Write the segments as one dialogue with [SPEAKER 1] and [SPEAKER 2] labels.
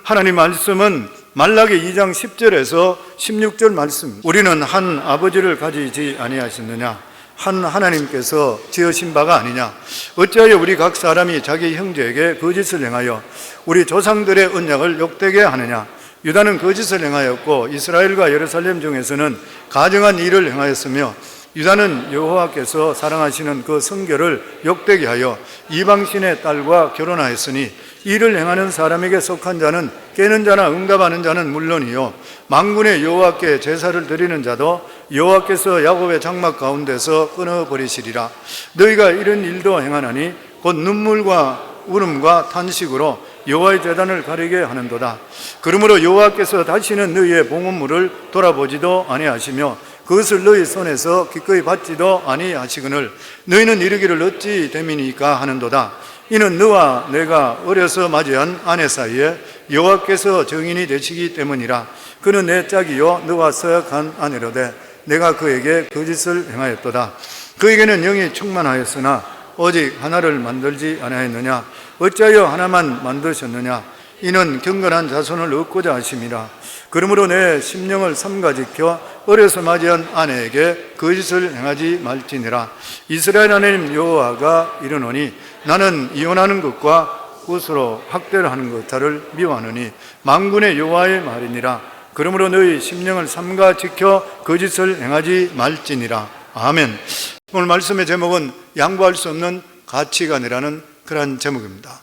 [SPEAKER 1] 하나님 말씀은 말라기 2장 10절에서 16절 말씀, 우리는 한 아버지를 가지지 아니하셨느냐, 한 하나님께서 지으신 바가 아니냐, 어찌하여 우리 각 사람이 자기 형제에게 거짓을 행하여 우리 조상들의 언약을 욕되게 하느냐. 유다는 거짓을 행하였고 이스라엘과 예루살렘 중에서는 가증한 일을 행하였으며, 유다는 여호와께서 사랑하시는 그 성결을 욕되게 하여 이방신의 딸과 결혼하였으니, 이를 행하는 사람에게 속한 자는 깨는 자나 응답하는 자는 물론이요 만군의 여호와께 제사를 드리는 자도 여호와께서 야곱의 장막 가운데서 끊어버리시리라. 너희가 이런 일도 행하나니 곧 눈물과 울음과 탄식으로 여호와의 제단을 가리게 하는도다. 그러므로 여호와께서 다시는 너희의 봉헌물을 돌아보지도 아니하시며 그것을 너희 손에서 기꺼이 받지도 아니하시거늘 너희는 이르기를 어찌 됨이니까 하는도다. 이는 너와 내가 어려서 맞이한 아내 사이에 여호와께서 증인이 되시기 때문이라. 그는 내 짝이요 너와 서약한 아내로되 내가 그에게 거짓을 행하였도다. 그에게는 영이 충만하였으나 오직 하나를 만들지 아니하였느냐. 어찌하여 하나만 만드셨느냐. 이는 경건한 자손을 얻고자 하심이라. 그러므로 내 심령을 삼가 지켜 어려서 맞이한 아내에게 거짓을 행하지 말지니라. 이스라엘 하나님 여호와가 이르노니 나는 이혼하는 것과 굿으로 학대를 하는 것들을 미워하느니 만군의 여호와의 말이니라. 그러므로 너희 심령을 삼가 지켜 거짓을 행하지 말지니라. 아멘. 오늘 말씀의 제목은 양보할 수 없는 가치관이라는 그러한 제목입니다.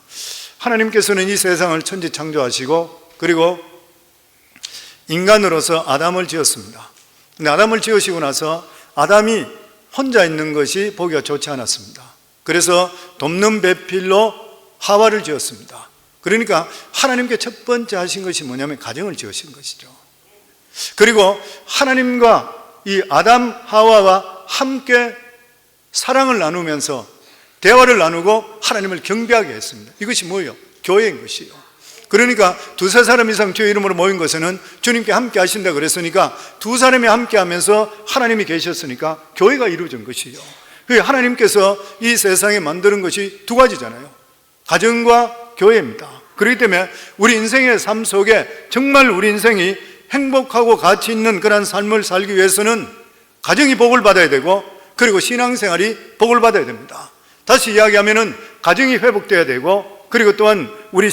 [SPEAKER 1] 하나님께서는 이 세상을 천지 창조하시고 그리고 인간으로서 아담을 지었습니다. 근데 아담을 지으시고 나서 아담이 혼자 있는 것이 보기가 좋지 않았습니다. 그래서 돕는 배필로 하와를 지었습니다. 그러니까 하나님께 첫 번째 하신 것이 뭐냐면 가정을 지으신 것이죠. 그리고 하나님과 이 아담 하와와 함께 사랑을 나누면서 대화를 나누고 하나님을 경배하게 했습니다. 이것이 뭐예요? 교회인 것이요. 그러니까 두세 사람 이상 주의 이름으로 모인 것에는 주님께 함께 하신다 그랬으니까 두 사람이 함께 하면서 하나님이 계셨으니까 교회가 이루어진 것이요. 하나님께서 이 세상에 만드는 것이 두 가지잖아요. 가정과 교회입니다. 그렇기 때문에 우리 인생의 삶 속에 정말 우리 인생이 행복하고 가치 있는 그런 삶을 살기 위해서는 가정이 복을 받아야 되고 그리고 신앙생활이 복을 받아야 됩니다. 다시 이야기하면은 가정이 회복돼야 되고 그리고 또한 우리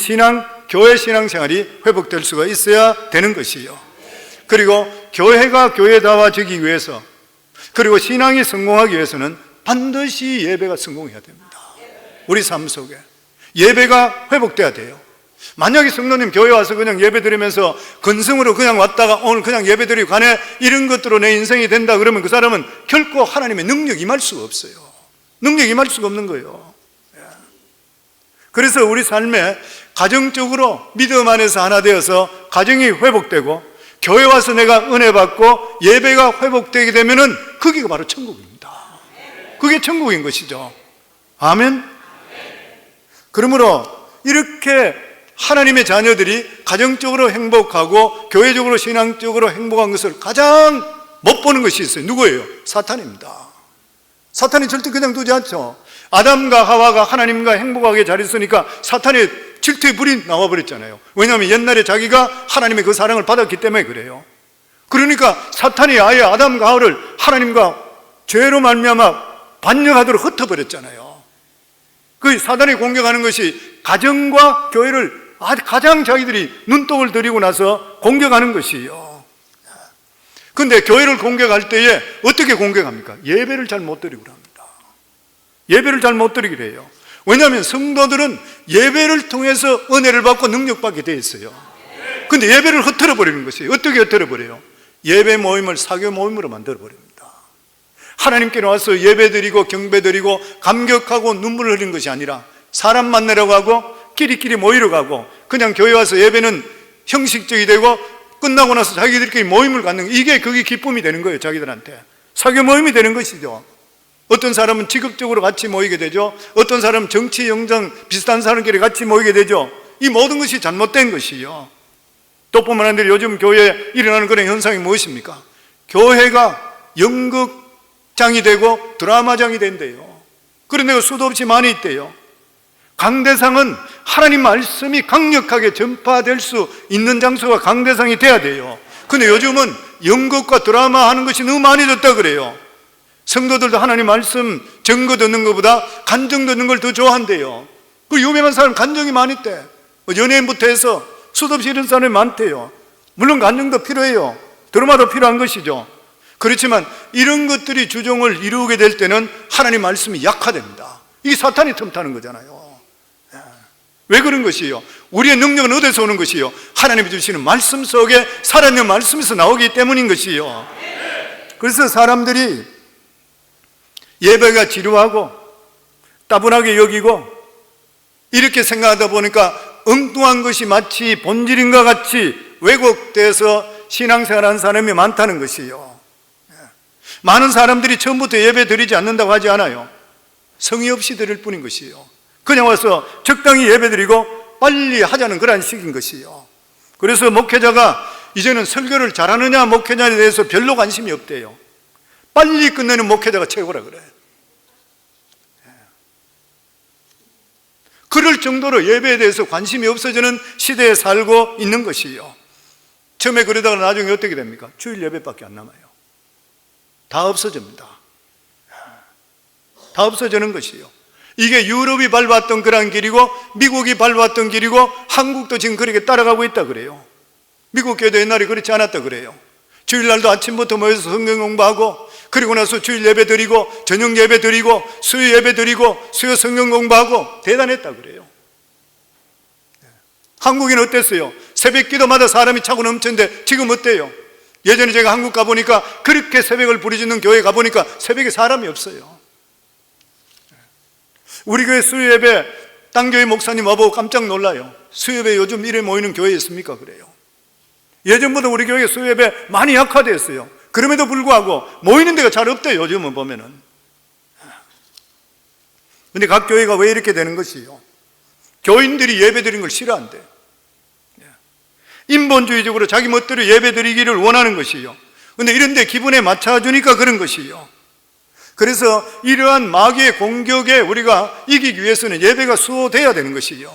[SPEAKER 1] 교회 신앙생활이 회복될 수가 있어야 되는 것이요. 그리고 교회가 교회다워지기 위해서 그리고 신앙이 성공하기 위해서는 반드시 예배가 성공해야 됩니다. 우리 삶 속에 예배가 회복돼야 돼요. 만약에 성도님 교회 와서 그냥 예배 드리면서 근성으로 그냥 왔다가 오늘 그냥 예배 드리고 가네 이런 것들로 내 인생이 된다 그러면 그 사람은 결코 하나님의 능력이 임할 수가 없어요. 능력이 임할 수가 없는 거예요. 그래서 우리 삶에 가정적으로 믿음 안에서 하나 되어서 가정이 회복되고 교회 와서 내가 은혜 받고 예배가 회복되게 되면은 그게 바로 천국입니다. 그게 천국인 것이죠. 아멘. 그러므로 이렇게 하나님의 자녀들이 가정적으로 행복하고 교회적으로 신앙적으로 행복한 것을 가장 못 보는 것이 있어요. 누구예요? 사탄입니다. 사탄이 절대 그냥 두지 않죠. 아담과 하와가 하나님과 행복하게 잘 있으니까 사탄의 질투의 불이 나와버렸잖아요. 왜냐하면 옛날에 자기가 하나님의 그 사랑을 받았기 때문에 그래요. 그러니까 사탄이 아예 아담과 하와를 하나님과 죄로 말미암아 반역하도록 흩어버렸잖아요. 그 사단이 공격하는 것이 가정과 교회를 가장 자기들이 눈독을 들이고 나서 공격하는 것이에요. 그런데 교회를 공격할 때에 어떻게 공격합니까? 예배를 잘 못 드리고 합니다. 예배를 잘 못 드리기로 해요. 왜냐하면 성도들은 예배를 통해서 은혜를 받고 능력받게 돼 있어요. 그런데 예배를 흩어져 버리는 것이에요. 어떻게 흩어져 버려요? 예배 모임을 사교 모임으로 만들어 버립니다. 하나님께 나와서 예배 드리고 경배 드리고 감격하고 눈물을 흘리는 것이 아니라 사람 만나려고 하고 끼리끼리 모이러 가고 그냥 교회 와서 예배는 형식적이 되고 끝나고 나서 자기들끼리 모임을 갖는 이게 그게 기쁨이 되는 거예요. 자기들한테 사교 모임이 되는 것이죠. 어떤 사람은 직업적으로 같이 모이게 되죠. 어떤 사람은 정치 영장 비슷한 사람끼리 같이 모이게 되죠. 이 모든 것이 잘못된 것이요. 또 뿐만 아니라 요즘 교회에 일어나는 그런 현상이 무엇입니까? 교회가 연극장이 되고 드라마장이 된대요. 그런 데가 수도 없이 많이 있대요. 강대상은 하나님 말씀이 강력하게 전파될 수 있는 장소가 강대상이 돼야 돼요. 근데 요즘은 연극과 드라마 하는 것이 너무 많이 됐다 그래요. 성도들도 하나님 말씀 증거 듣는 것보다 간증 듣는 걸 더 좋아한대요. 그 유명한 사람 간증이 많이 있대. 연예인부터 해서 수도 없이 이런 사람이 많대요. 물론 간증도 필요해요. 드라마도 필요한 것이죠. 그렇지만 이런 것들이 주종을 이루게 될 때는 하나님 말씀이 약화됩니다. 이게 사탄이 틈타는 거잖아요. 왜 그런 것이에요? 우리의 능력은 어디서 오는 것이에요? 하나님이 주시는 말씀 속에 살아있는 말씀에서 나오기 때문인 것이에요. 그래서 사람들이 예배가 지루하고 따분하게 여기고 이렇게 생각하다 보니까 엉뚱한 것이 마치 본질인가 같이 왜곡돼서 신앙생활하는 사람이 많다는 것이에요. 많은 사람들이 처음부터 예배 드리지 않는다고 하지 않아요. 성의 없이 드릴 뿐인 것이에요. 그냥 와서 적당히 예배 드리고 빨리 하자는 그런 식인 것이에요. 그래서 목회자가 이제는 설교를 잘하느냐 목회자에 대해서 별로 관심이 없대요. 빨리 끝내는 목회자가 최고라 그래. 그럴 정도로 예배에 대해서 관심이 없어지는 시대에 살고 있는 것이에요. 처음에 그러다가 나중에 어떻게 됩니까? 주일 예배밖에 안 남아요. 다 없어집니다. 다 없어지는 것이에요. 이게 유럽이 밟았던 그런 길이고 미국이 밟았던 길이고 한국도 지금 그렇게 따라가고 있다 그래요. 미국 교회도 옛날에 그렇지 않았다 그래요. 주일날도 아침부터 모여서 성경 공부하고 그리고 나서 주일 예배 드리고 저녁 예배 드리고 수요 예배 드리고 수요 성경 공부하고 대단했다 그래요. 한국은 어땠어요? 새벽 기도마다 사람이 차고 넘쳤는데 지금 어때요? 예전에 제가 한국 가보니까 그렇게 새벽을 부르짖는 교회 가보니까 새벽에 사람이 없어요. 우리 교회 수요 예배 딴 교회 목사님 와보고 깜짝 놀라요. 수요 예배 요즘 이래 모이는 교회 있습니까? 그래요. 예전보다 우리 교회 수요 예배 많이 약화됐어요. 그럼에도 불구하고 모이는 데가 잘 없대요. 요즘은 보면은. 근데 각 교회가 왜 이렇게 되는 것이에요? 교인들이 예배 드리는 걸 싫어한대. 인본주의적으로 자기 멋대로 예배 드리기를 원하는 것이에요. 근데 이런 데 기분에 맞춰주니까 그런 것이에요. 그래서 이러한 마귀의 공격에 우리가 이기기 위해서는 예배가 수호돼야 되는 것이에요.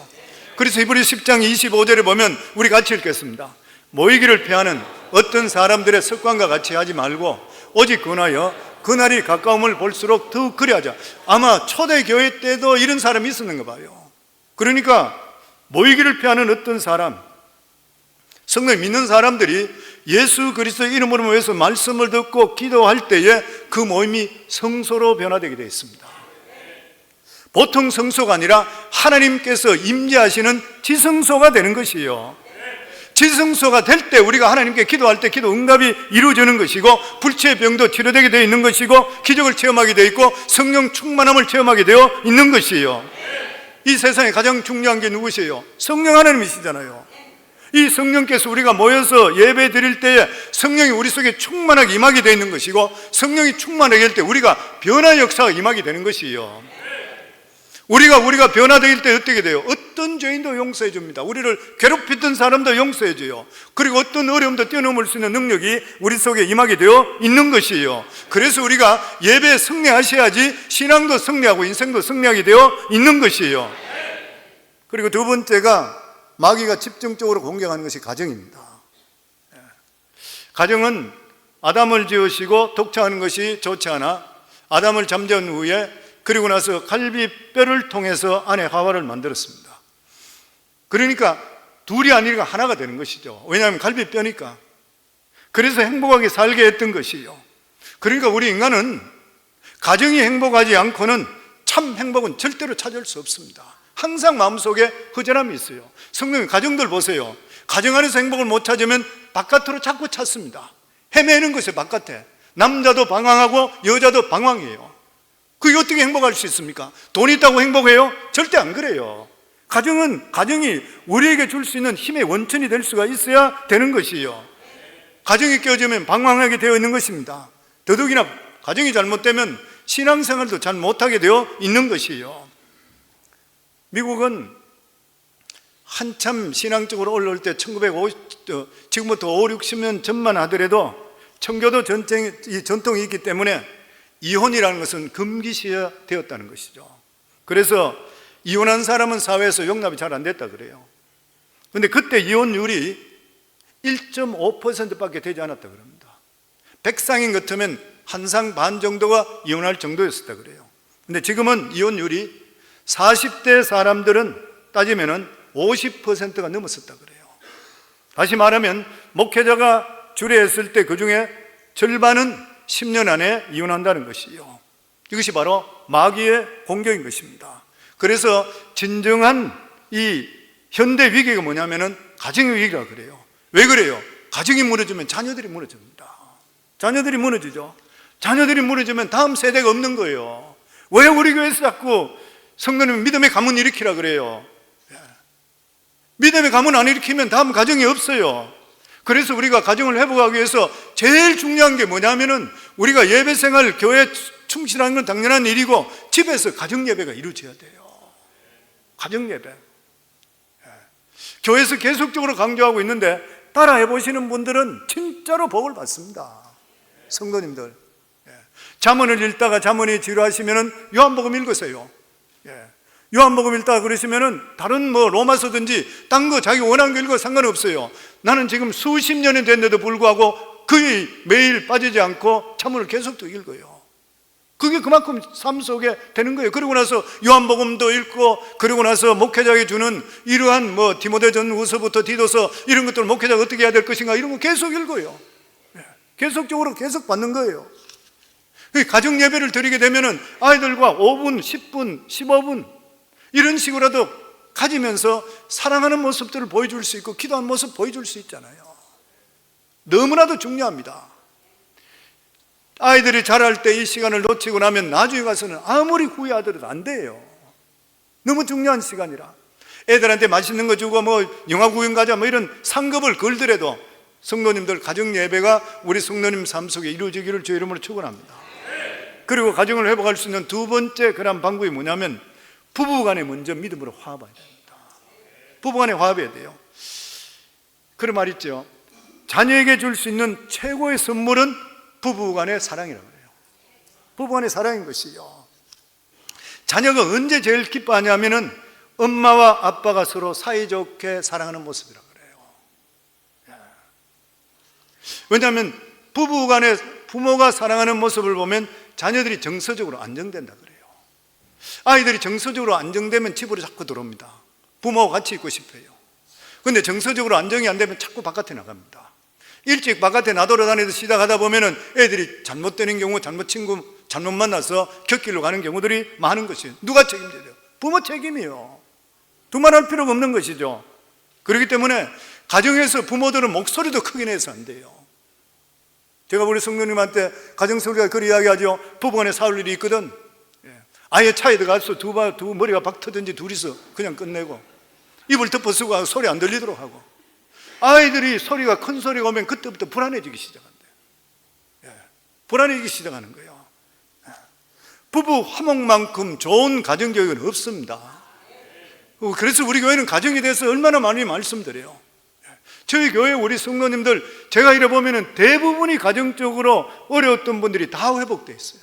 [SPEAKER 1] 그래서 히브리서 10장 25절에 보면 우리 같이 읽겠습니다. 모이기를 피하는 어떤 사람들의 습관과 같이 하지 말고 오직 권하여 그날이 가까움을 볼수록 더 그리하자. 아마 초대교회 때도 이런 사람이 있었는가 봐요. 그러니까 모이기를 피하는 어떤 사람, 성령 믿는 사람들이 예수 그리스도 이름으로 모여서 말씀을 듣고 기도할 때에 그 모임이 성소로 변화되게 되어 있습니다. 보통 성소가 아니라 하나님께서 임재하시는 지성소가 되는 것이에요. 지성소가 될 때 우리가 하나님께 기도할 때 기도 응답이 이루어지는 것이고 불치의 병도 치료되게 되어 있는 것이고 기적을 체험하게 되어 있고 성령 충만함을 체험하게 되어 있는 것이에요. 이 세상에 가장 중요한 게 누구시에요? 성령 하나님이시잖아요. 이 성령께서 우리가 모여서 예배 드릴 때에 성령이 우리 속에 충만하게 임하게 되어 있는 것이고 성령이 충만하게 될 때 우리가 변화 역사가 임하게 되는 것이에요. 우리가 변화될 때 어떻게 돼요? 어떤 죄인도 용서해 줍니다. 우리를 괴롭히던 사람도 용서해 줘요. 그리고 어떤 어려움도 뛰어넘을 수 있는 능력이 우리 속에 임하게 되어 있는 것이에요. 그래서 우리가 예배에 승리하셔야지 신앙도 승리하고 인생도 승리하게 되어 있는 것이에요. 그리고 두 번째가 마귀가 집중적으로 공격하는 것이 가정입니다. 가정은 아담을 지으시고 독차하는 것이 좋지 않아 아담을 잠재운 후에 그리고 나서 갈비뼈를 통해서 아내 하와를 만들었습니다. 그러니까 둘이 아니라 하나가 되는 것이죠. 왜냐하면 갈비뼈니까. 그래서 행복하게 살게 했던 것이에요. 그러니까 우리 인간은 가정이 행복하지 않고는 참 행복은 절대로 찾을 수 없습니다. 항상 마음속에 허전함이 있어요. 성령님 가정들 보세요. 가정 안에서 행복을 못 찾으면 바깥으로 자꾸 찾습니다. 헤매는 것이 바깥에. 남자도 방황하고 여자도 방황이에요. 그게 어떻게 행복할 수 있습니까? 돈 있다고 행복해요? 절대 안 그래요. 가정이 우리에게 줄 수 있는 힘의 원천이 될 수가 있어야 되는 것이에요. 가정이 깨어지면 방황하게 되어 있는 것입니다. 더더욱이나 가정이 잘못되면 신앙생활도 잘 못하게 되어 있는 것이에요. 미국은 한참 신앙적으로 올라올 때 1950, 지금부터 5, 60년 전만 하더라도 청교도 전통이 있기 때문에 이혼이라는 것은 금기시되었다는 것이죠. 그래서 이혼한 사람은 사회에서 용납이 잘 안 됐다 그래요. 근데 그때 이혼율이 1.5%밖에 되지 않았다 그럽니다. 백상인 같으면 한 상 반 정도가 이혼할 정도였었다 그래요. 근데 지금은 이혼율이 40대 사람들은 따지면은 50%가 넘었었다 그래요. 다시 말하면 목회자가 주례했을 때 그 중에 절반은 10년 안에 이혼한다는 것이요. 이것이 바로 마귀의 공격인 것입니다. 그래서 진정한 이 현대 위기가 뭐냐면은 가정의 위기라 그래요. 왜 그래요? 가정이 무너지면 자녀들이 무너집니다. 자녀들이 무너지죠. 자녀들이 무너지면 다음 세대가 없는 거예요. 왜 우리 교회에서 자꾸 성도님 믿음의 가문 일으키라 그래요? 믿음의 가문 안 일으키면 다음 가정이 없어요. 그래서 우리가 가정을 회복하기 위해서 제일 중요한 게 뭐냐면은 우리가 예배 생활, 교회에 충실하는 건 당연한 일이고 집에서 가정 예배가 이루어져야 돼요. 가정 예배. 교회에서 계속적으로 강조하고 있는데 따라해 보시는 분들은 진짜로 복을 받습니다. 성도님들, 잠언을 읽다가 잠언이 지루하시면은 요한복음 읽으세요. 요한복음 읽다가 그러시면은 다른 뭐 로마서든지 딴 거 자기 원하는 거 읽어 상관없어요. 나는 지금 수십 년이 됐는데도 불구하고 거의 매일 빠지지 않고 잠언을 계속 또 읽어요. 그게 그만큼 삶 속에 되는 거예요. 그러고 나서 요한복음도 읽고, 그러고 나서 목회자에게 주는 이러한 뭐 디모데전후서부터 디도서 이런 것들 목회자가 어떻게 해야 될 것인가 이런 거 계속 읽어요. 계속적으로 계속 받는 거예요. 가정 예배를 드리게 되면은 아이들과 5분, 10분, 15분 이런 식으로라도 가지면서 사랑하는 모습들을 보여줄 수 있고 기도하는 모습 보여줄 수 있잖아요. 너무나도 중요합니다. 아이들이 자랄 때 이 시간을 놓치고 나면 나중에 가서는 아무리 후회하더라도 안 돼요. 너무 중요한 시간이라. 애들한테 맛있는 거 주고 뭐 영화 구경 가자 뭐 이런 상급을 걸더라도 성도님들 가정 예배가 우리 성도님 삶 속에 이루어지기를 주의 이름으로 축원합니다. 그리고 가정을 회복할 수 있는 두 번째 그런 방법이 뭐냐면 부부간에 먼저 믿음으로 화합해야 됩니다. 부부간에 화합해야 돼요. 그런 말 있죠. 자녀에게 줄 수 있는 최고의 선물은 부부간의 사랑이라고 해요. 부부간의 사랑인 것이요. 자녀가 언제 제일 기뻐하냐면은 엄마와 아빠가 서로 사이좋게 사랑하는 모습이라고 그래요. 왜냐하면 부부간에 부모가 사랑하는 모습을 보면 자녀들이 정서적으로 안정된다 그래요. 아이들이 정서적으로 안정되면 집으로 자꾸 들어옵니다. 부모와 같이 있고 싶어요. 근데 정서적으로 안정이 안 되면 자꾸 바깥에 나갑니다. 일찍 바깥에 나돌아다니듯 시작하다 보면은 애들이 잘못되는 경우, 잘못 친구, 잘못 만나서 곁길로 가는 경우들이 많은 것이에요. 누가 책임져야 돼요? 부모 책임이요. 두말할 필요가 없는 것이죠. 그렇기 때문에 가정에서 부모들은 목소리도 크게 내서 안 돼요. 제가 우리 성도님한테 가정설교가 그런 이야기하죠. 부부간에 싸울 일이 있거든. 아예 차에 들어가서 두 머리가 박 터든지 둘이서 그냥 끝내고 입을 덮어 쓰고 소리 안 들리도록 하고, 아이들이 소리가 큰 소리가 오면 그때부터 불안해지기 시작한대요. 불안해지기 시작하는 거예요. 부부 화목만큼 좋은 가정교육은 없습니다. 그래서 우리 교회는 가정에 대해서 얼마나 많이 말씀드려요. 저희 교회 우리 성도님들 제가 이래 보면은 대부분이 가정적으로 어려웠던 분들이 다 회복되어 있어요.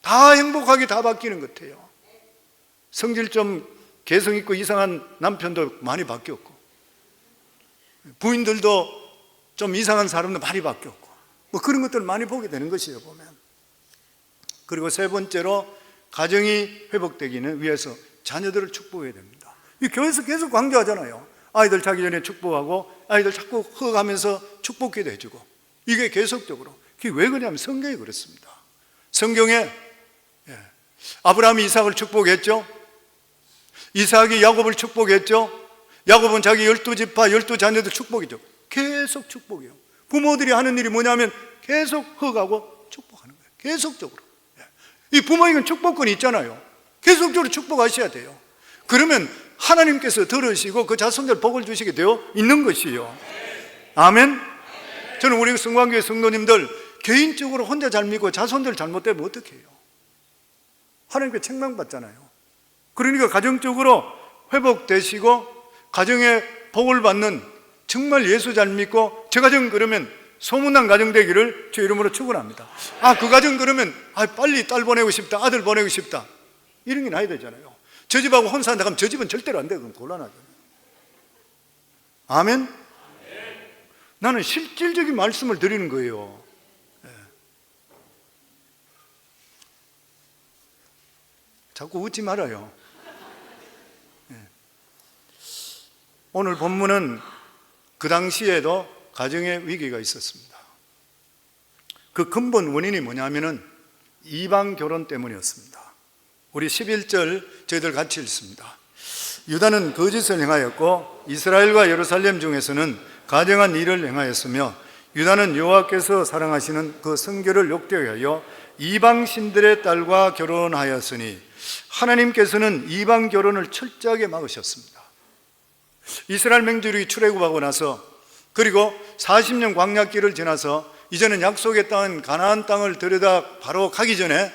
[SPEAKER 1] 다 행복하게 다 바뀌는 것 같아요. 성질 좀 개성 있고 이상한 남편도 많이 바뀌었고, 부인들도 좀 이상한 사람도 많이 바뀌었고, 뭐 그런 것들을 많이 보게 되는 것이에요, 보면. 그리고 세 번째로 가정이 회복되기는 위해서 자녀들을 축복해야 됩니다. 이 교회에서 계속 강조하잖아요. 아이들 자기 전에 축복하고, 아이들 자꾸 허가하면서 축복기도 해주고, 이게 계속적으로. 그게 왜 그러냐면 성경이 그렇습니다. 성경에 아브라함이 이삭을 축복했죠. 이삭이 야곱을 축복했죠. 야곱은 자기 12지파 12자녀들 축복이죠. 계속 축복이에요. 부모들이 하는 일이 뭐냐면 계속 허가하고 축복하는 거예요. 계속적으로. 이 부모에게는 축복권이 있잖아요. 계속적으로 축복하셔야 돼요. 그러면 하나님께서 들으시고 그 자손들 복을 주시게 되어 있는 것이에요. 아멘. 저는 우리 성광교회 성도님들 개인적으로 혼자 잘 믿고 자손들 잘못되면 어떻게 해요? 하나님께 책망받잖아요. 그러니까 가정적으로 회복되시고 가정에 복을 받는, 정말 예수 잘 믿고 저 가정 그러면 소문난 가정 되기를 주 이름으로 축원합니다. 그 가정 그러면 빨리 딸 보내고 싶다, 아들 보내고 싶다. 이런 게 나야 되잖아요. 저 집하고 혼사 한다 하면 저 집은 절대로 안 돼. 그럼 곤란하잖아요. 아멘? 나는 실질적인 말씀을 드리는 거예요. 자꾸 웃지 말아요. 오늘 본문은 그 당시에도 가정의 위기가 있었습니다. 그 근본 원인이 뭐냐면은 이방 결혼 때문이었습니다. 우리 11절 저희들 같이 읽습니다. 유다는 거짓을 행하였고 이스라엘과 예루살렘 중에서는 가증한 일을 행하였으며 유다는 여호와께서 사랑하시는 그 성결을 욕되게 하여 이방 신들의 딸과 결혼하였으니 하나님께서는 이방 결혼을 철저하게 막으셨습니다. 이스라엘 민족이 출애굽하고 나서 그리고 40년 광야길을 지나서 이제는 약속의 땅은 가나안 땅을 들여다 바로 가기 전에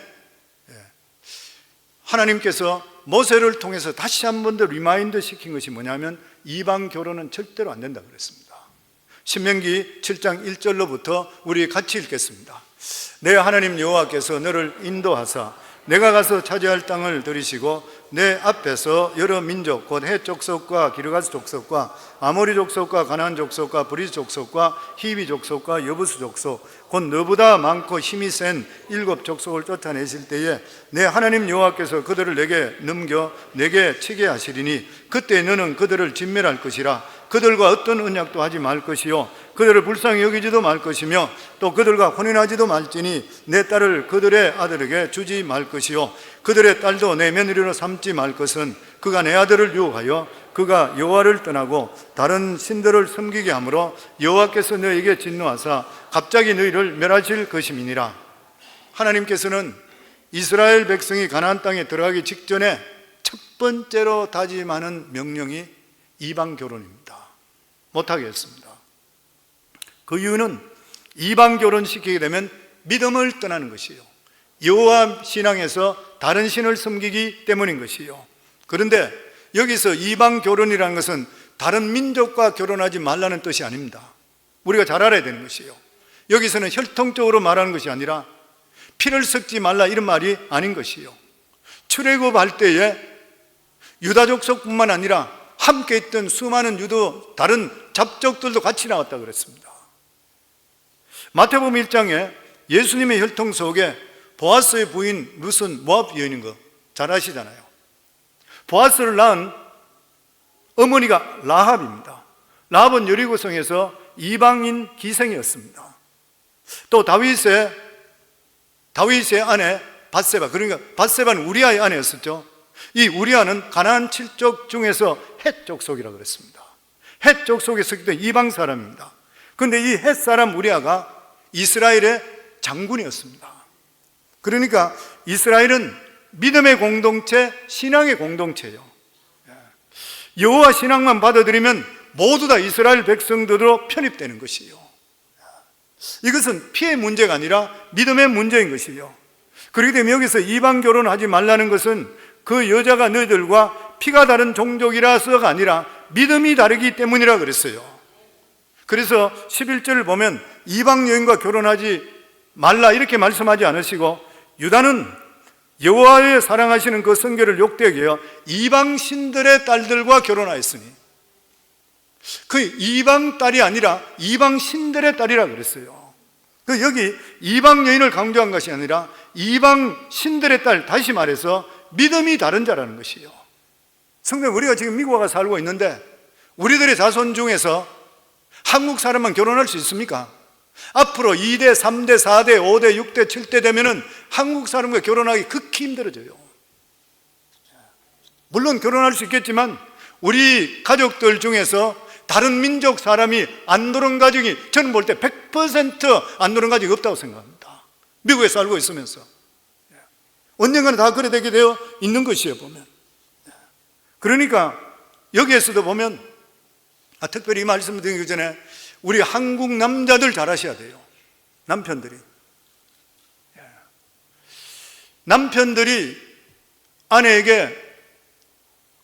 [SPEAKER 1] 하나님께서 모세를 통해서 다시 한 번 더 리마인드 시킨 것이 뭐냐면 이방 결혼은 절대로 안 된다 그랬습니다. 신명기 7장 1절로부터 우리 같이 읽겠습니다. 내 하나님 여호와께서 너를 인도하사 내가 가서 차지할 땅을 들이시고 내 앞에서 여러 민족 곧 헷 족속과 기르가스 족속과 아모리 족속과 가나안 족속과 브리스 족속과 히비 족속과 여부스 족속 곧 너보다 많고 힘이 센 7 족속을 쫓아내실 때에 내 하나님 여호와께서 그들을 내게 넘겨 내게 치게 하시리니 그때 너는 그들을 진멸할 것이라. 그들과 어떤 언약도 하지 말 것이요 그들을 불쌍히 여기지도 말 것이며 또 그들과 혼인하지도 말지니 내 딸을 그들의 아들에게 주지 말 것이요 그들의 딸도 내 며느리로 삼지 말 것은 그가 내 아들을 유혹하여 그가 여호와를 떠나고 다른 신들을 섬기게 하므로 여호와께서 너에게 진노하사 갑자기 너희를 멸하실 것임이니라. 하나님께서는 이스라엘 백성이 가나안 땅에 들어가기 직전에 첫 번째로 다짐하는 명령이 이방 결혼입니다. 못하게 했습니다. 그 이유는 이방 결혼시키게 되면 믿음을 떠나는 것이에요. 여호와 신앙에서 다른 신을 섬기기 때문인 것이에요. 그런데 여기서 이방 결혼이라는 것은 다른 민족과 결혼하지 말라는 뜻이 아닙니다. 우리가 잘 알아야 되는 것이에요. 여기서는 혈통적으로 말하는 것이 아니라 피를 섞지 말라 이런 말이 아닌 것이에요. 출애굽할 때에 유다 족속뿐만 아니라 함께 있던 수많은 유도 다른 잡족들도 같이 나왔다 그랬습니다. 마태복음 1장에 예수님의 혈통 속에 보아스의 부인 룻은 모압 여인인 거 잘 아시잖아요. 보아스를 낳은 어머니가 라합입니다. 라합은 여리고성에서 이방인 기생이었습니다. 또 다윗의 아내 밧세바, 그러니까 밧세바는 우리아의 아내였었죠. 이 우리아는 가나안 7족 중에서 헷 족속이라고 그랬습니다. 헷 족속에 있었기 때문에 이방 사람입니다. 그런데 이 헷 사람 우리아가 이스라엘의 장군이었습니다. 그러니까 이스라엘은 믿음의 공동체, 신앙의 공동체예요. 여호와 신앙만 받아들이면 모두 다 이스라엘 백성들로 편입되는 것이에요. 이것은 피의 문제가 아니라 믿음의 문제인 것이에요. 그렇기 때문에 여기서 이방 결혼하지 말라는 것은 그 여자가 너희들과 피가 다른 종족이라서가 아니라 믿음이 다르기 때문이라 그랬어요. 그래서 11절을 보면 이방 여인과 결혼하지 말라 이렇게 말씀하지 않으시고 유다는 여호와의 사랑하시는 그 성결을 욕되게 하여 이방 신들의 딸들과 결혼하였으니 그 이방 딸이 아니라 이방 신들의 딸이라 그랬어요. 여기 이방 여인을 강조한 것이 아니라 이방 신들의 딸, 다시 말해서 믿음이 다른 자라는 것이에요. 성도님, 우리가 지금 미국 와서 살고 있는데 우리들의 자손 중에서 한국 사람만 결혼할 수 있습니까? 앞으로 2대, 3대, 4대, 5대, 6대, 7대 되면은 한국 사람과 결혼하기 극히 힘들어져요. 물론 결혼할 수 있겠지만 우리 가족들 중에서 다른 민족 사람이 안 들어온 가정이 저는 볼 때 100% 안 들어온 가정이 없다고 생각합니다. 미국에 살고 있으면서 언젠가는 다 그래 되게 되어 있는 것이에요. 보면 그러니까 여기에서도 보면 특별히 이 말씀을 드리기 전에 우리 한국 남자들 잘 하셔야 돼요. 남편들이 아내에게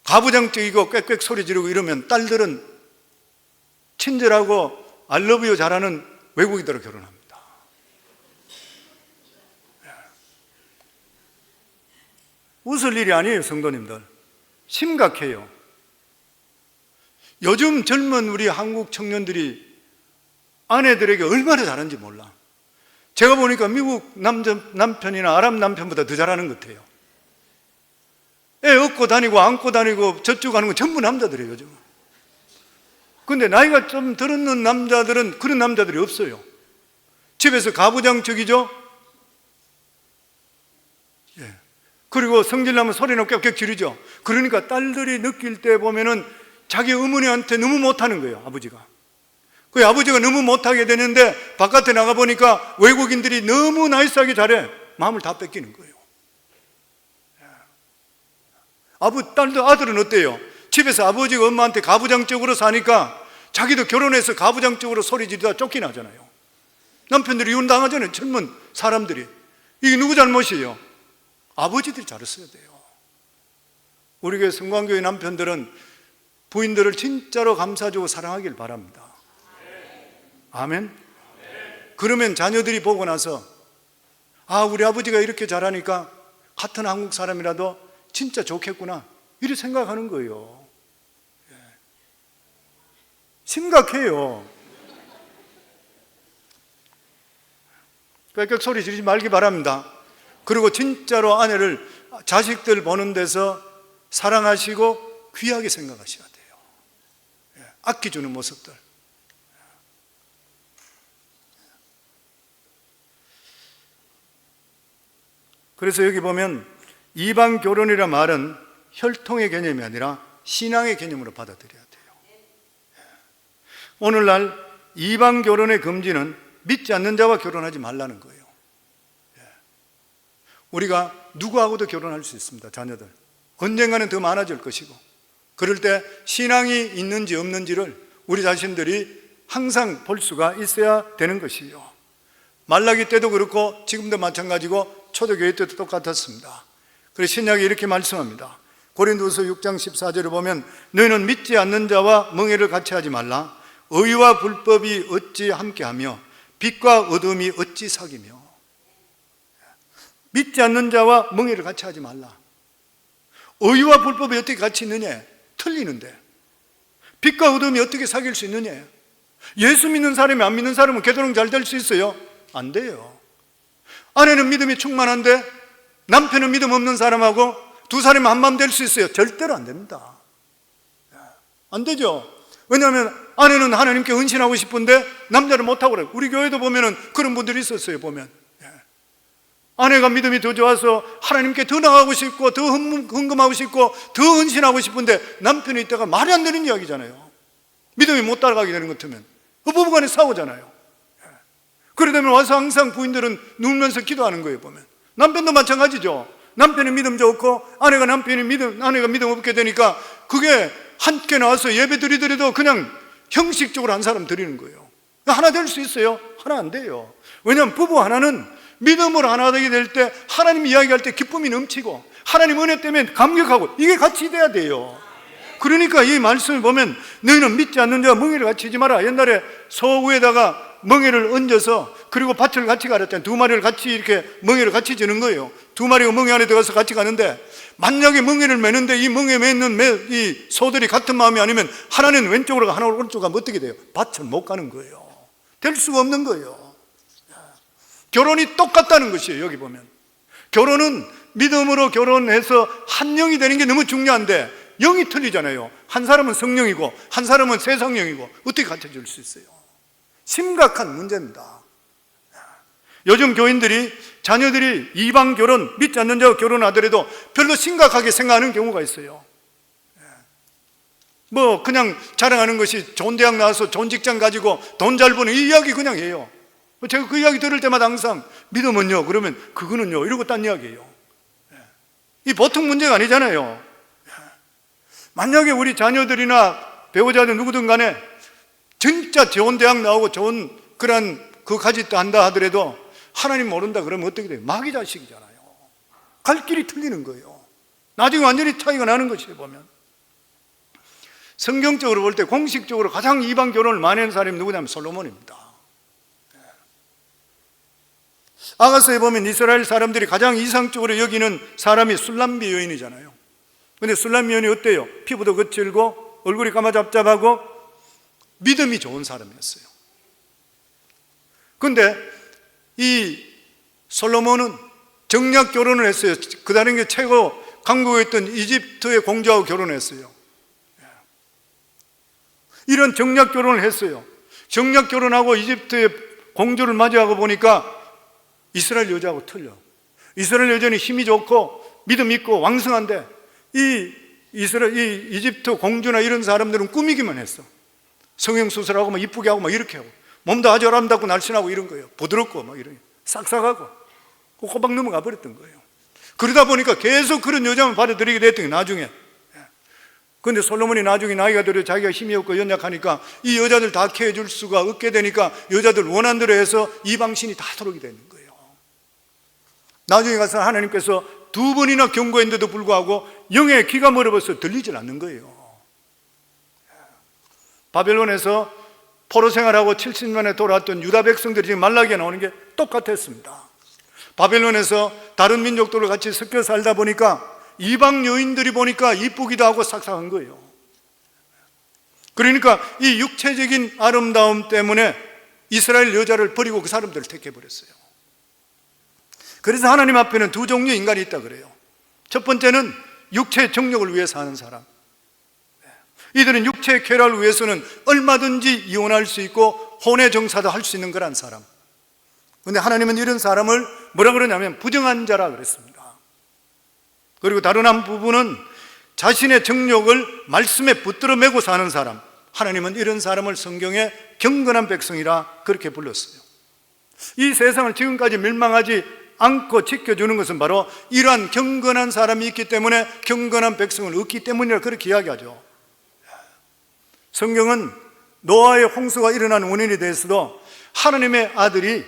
[SPEAKER 1] 가부장적이고 꽥꽥 소리 지르고 이러면 딸들은 친절하고 알러브유 잘하는 외국인들로 결혼합니다. 웃을 일이 아니에요, 성도님들. 심각해요. 요즘 젊은 우리 한국 청년들이 아내들에게 얼마나 잘하는지 몰라. 제가 보니까 미국 남편이나 아랍 남편보다 더 잘하는 것 같아요. 애 업고 다니고 안고 다니고 저쪽 가는 건 전부 남자들이에요, 요즘. 근데 나이가 좀 들었는 남자들은 그런 남자들이 없어요. 집에서 가부장적이죠. 예. 그리고 성질나면 소리는 꽥꽥 지르죠. 그러니까 딸들이 느낄 때 보면은 자기 어머니한테 너무 못하는 거예요, 아버지가. 그 아버지가 너무 못하게 되는데 바깥에 나가보니까 외국인들이 너무 나이스하게 잘해. 마음을 다 뺏기는 거예요. 아들은 어때요? 집에서 아버지가 엄마한테 가부장적으로 사니까 자기도 결혼해서 가부장적으로 소리 지르다 쫓겨나잖아요. 남편들이 이혼당하잖아요, 젊은 사람들이. 이게 누구 잘못이에요? 아버지들이 잘했어야 돼요. 우리 교회 성광교회 남편들은 부인들을 진짜로 감싸주고 사랑하길 바랍니다. 아멘? 그러면 자녀들이 보고 나서 우리 아버지가 이렇게 잘하니까 같은 한국 사람이라도 진짜 좋겠구나 이렇게 생각하는 거예요. 심각해요. 꽥꽥 소리 지르지 말기 바랍니다. 그리고 진짜로 아내를 자식들 보는 데서 사랑하시고 귀하게 생각하셔야 돼요. 아껴주는 모습들. 그래서 여기 보면 이방 결혼이라 말은 혈통의 개념이 아니라 신앙의 개념으로 받아들여야 돼요. 오늘날 이방 결혼의 금지는 믿지 않는 자와 결혼하지 말라는 거예요. 우리가 누구하고도 결혼할 수 있습니다. 자녀들 언젠가는 더 많아질 것이고, 그럴 때 신앙이 있는지 없는지를 우리 자신들이 항상 볼 수가 있어야 되는 것이요. 말라기 때도 그렇고 지금도 마찬가지고 초대교회 때도 똑같았습니다. 그래서 신약이 이렇게 말씀합니다. 고린도서 6장 14절에 보면 너희는 믿지 않는 자와 멍에를 같이 하지 말라. 의와 불법이 어찌 함께하며 빛과 어둠이 어찌 사귀며. 믿지 않는 자와 멍에를 같이 하지 말라. 의와 불법이 어떻게 같이 있느냐? 틀리는데. 빛과 어둠이 어떻게 사귈 수 있느냐? 예수 믿는 사람이 안 믿는 사람은 개도록 잘 될 수 있어요? 안 돼요. 아내는 믿음이 충만한데 남편은 믿음 없는 사람하고 두 사람이 한마음 될 수 있어요? 절대로 안 됩니다. 안 되죠. 왜냐하면 아내는 하나님께 헌신하고 싶은데 남자는 못하고 그래요. 우리 교회도 보면은 그런 분들이 있었어요. 보면 아내가 믿음이 더 좋아서 하나님께 더 나가고 싶고 더 헌금하고 싶고 더 헌신하고 싶은데 남편이 있다가 말이 안 되는 이야기잖아요. 믿음이 못 따라가게 되는 것 같으면 부부간에 싸우잖아요. 그러다면 와서 항상 부인들은 누우면서 기도하는 거예요. 보면 남편도 마찬가지죠. 남편이 믿음 좋고 아내가 믿음 없게 되니까 그게 함께 나와서 예배 드리더라도 그냥 형식적으로 한 사람 드리는 거예요. 하나 될 수 있어요? 하나 안 돼요. 왜냐하면 부부 하나는 믿음으로 하나 되게 될 때 하나님 이야기할 때 기쁨이 넘치고 하나님 은혜 때문에 감격하고 이게 같이 돼야 돼요. 그러니까 이 말씀을 보면 너희는 믿지 않는 자와 멍에를 같이 하지 마라. 옛날에 소 위에다가 멍에를 얹어서 그리고 밭을 같이 가렸잖아요. 두 마리를 같이 이렇게 멍에를 같이 지는 거예요. 두 마리가 멍에 안에 들어가서 같이 가는데 만약에 멍에를 매는데 이 멍에 매는 이 소들이 같은 마음이 아니면 하나는 왼쪽으로 가고 하나는 오른쪽으로 가면 어떻게 돼요? 밭을 못 가는 거예요. 될 수가 없는 거예요. 결혼이 똑같다는 것이에요. 여기 보면 결혼은 믿음으로 결혼해서 한 영이 되는 게 너무 중요한데 영이 틀리잖아요. 한 사람은 성령이고 한 사람은 세상령이고 어떻게 같아질 수 있어요? 심각한 문제입니다. 요즘 교인들이 자녀들이 이방 결혼, 믿지 않는 자와 결혼하더라도 별로 심각하게 생각하는 경우가 있어요. 뭐 그냥 자랑하는 것이 좋은 대학 나와서 좋은 직장 가지고 돈 잘 버는 이 이야기 그냥 해요. 제가 그 이야기 들을 때마다 항상 믿음은요? 그러면 그거는요? 이러고 딴 이야기예요. 이 보통 문제가 아니잖아요. 만약에 우리 자녀들이나 배우자들 누구든 간에 진짜 좋은 대학 나오고 좋은 그런 그까지 한다 하더라도 하나님 모른다 그러면 어떻게 돼요? 마귀 자식이잖아요. 갈 길이 틀리는 거예요. 나중에 완전히 차이가 나는 것이에요. 보면 성경적으로 볼 때 공식적으로 가장 이방 결혼을 많이 한 사람이 누구냐면 솔로몬입니다. 아가서에 보면 이스라엘 사람들이 가장 이상적으로 여기는 사람이 술람비 여인이잖아요. 근데 술람비 여인이 어때요? 피부도 거칠고 얼굴이 까마잡잡하고 믿음이 좋은 사람이었어요. 근데 이 솔로몬은 정략 결혼을 했어요. 그 다른 게 최고 강국에 있던 이집트의 공주하고 결혼했어요. 이런 정략 결혼을 했어요. 정략 결혼하고 이집트의 공주를 맞이하고 보니까 이스라엘 여자하고 틀려. 이스라엘 여자는 힘이 좋고 믿음 있고 왕성한데 이 이집트 공주나 이런 사람들은 꾸미기만 했어. 성형수술하고 막 이쁘게 하고 막 이렇게 하고 몸도 아주 아름답고 날씬하고 이런 거예요. 부드럽고 막 이런 싹싹하고 꼬박 넘어가 버렸던 거예요. 그러다 보니까 계속 그런 여자만 받아들이게 됐더니 나중에. 그런데 솔로몬이 나중에 나이가 들어 자기가 힘이 없고 연약하니까 이 여자들 다 케어줄 수가 없게 되니까 여자들 원한 대로 해서 이방신이 다 들어오게 되는 거예요. 나중에 가서 하나님께서 2번이나 경고했는데도 불구하고 영의 귀가 멀어버려서 들리질 않는 거예요. 바벨론에서 포로 생활하고 70년에 돌아왔던 유다 백성들이 지금 말라기에 나오는 게 똑같았습니다. 바벨론에서 다른 민족들과 같이 섞여 살다 보니까 이방 여인들이 보니까 이쁘기도 하고 싹싹한 거예요. 그러니까 이 육체적인 아름다움 때문에 이스라엘 여자를 버리고 그 사람들을 택해버렸어요. 그래서 하나님 앞에는 2 종류의 인간이 있다 그래요. 첫 번째는 육체의 정욕을 위해 사는 사람. 이들은 육체의 쾌락을 위해서는 얼마든지 이혼할 수 있고 혼의 정사도 할 수 있는 거란 사람. 그런데 하나님은 이런 사람을 뭐라 그러냐면 부정한 자라 그랬습니다. 그리고 다른 한 부분은 자신의 정욕을 말씀에 붙들어 매고 사는 사람. 하나님은 이런 사람을 성경에 경건한 백성이라 그렇게 불렀어요. 이 세상을 지금까지 멸망하지 않고 지켜주는 것은 바로 이러한 경건한 사람이 있기 때문에 경건한 백성을 얻기 때문이라 그렇게 이야기하죠. 성경은 노아의 홍수가 일어난 원인에 대해서도 하나님의 아들이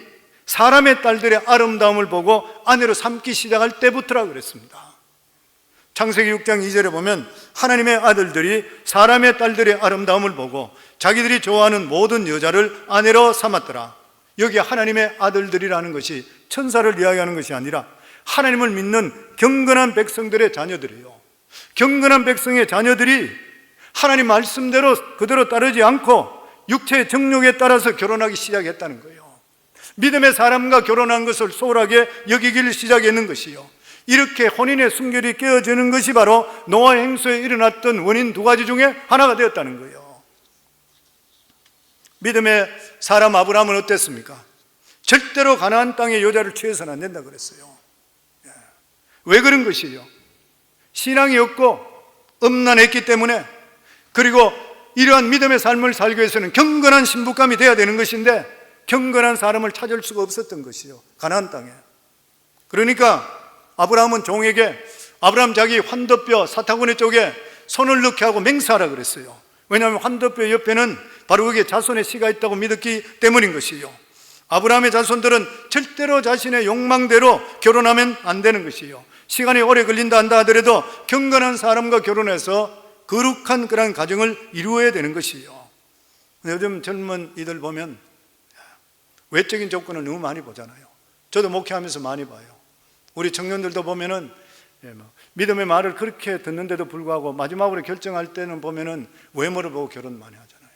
[SPEAKER 1] 사람의 딸들의 아름다움을 보고 아내로 삼기 시작할 때부터라 그랬습니다. 창세기 6장 2절에 보면 하나님의 아들들이 사람의 딸들의 아름다움을 보고 자기들이 좋아하는 모든 여자를 아내로 삼았더라. 여기 하나님의 아들들이라는 것이 천사를 이야기하는 것이 아니라 하나님을 믿는 경건한 백성들의 자녀들이에요. 경건한 백성의 자녀들이 하나님 말씀대로 그대로 따르지 않고 육체의 정욕에 따라서 결혼하기 시작했다는 거예요. 믿음의 사람과 결혼한 것을 소홀하게 여기기를 시작했는 것이요. 이렇게 혼인의 순결이 깨어지는 것이 바로 노아의 행수에 일어났던 원인 2가지 중에 하나가 되었다는 거예요. 믿음의 사람 아브라함은 어땠습니까? 절대로 가나안 땅의 여자를 취해서는 안 된다 그랬어요. 왜 그런 것이에요? 신앙이 없고 음란했기 때문에, 그리고 이러한 믿음의 삶을 살기 위해서는 경건한 신부감이 돼야 되는 것인데 경건한 사람을 찾을 수가 없었던 것이요, 가나안 땅에. 그러니까 아브라함은 종에게 아브라함 자기 환도뼈 사타구니 쪽에 손을 넣게 하고 맹세하라 그랬어요. 왜냐하면 환도뼈 옆에는 바로 거기에 자손의 씨가 있다고 믿었기 때문인 것이요. 아브라함의 자손들은 절대로 자신의 욕망대로 결혼하면 안 되는 것이요. 시간이 오래 걸린다 한다 하더라도 경건한 사람과 결혼해서 거룩한 그런 가정을 이루어야 되는 것이요. 요즘 젊은 이들 보면 외적인 조건을 너무 많이 보잖아요. 저도 목회하면서 많이 봐요. 우리 청년들도 보면은 믿음의 말을 그렇게 듣는데도 불구하고 마지막으로 결정할 때는 보면은 외모를 보고 결혼 많이 하잖아요.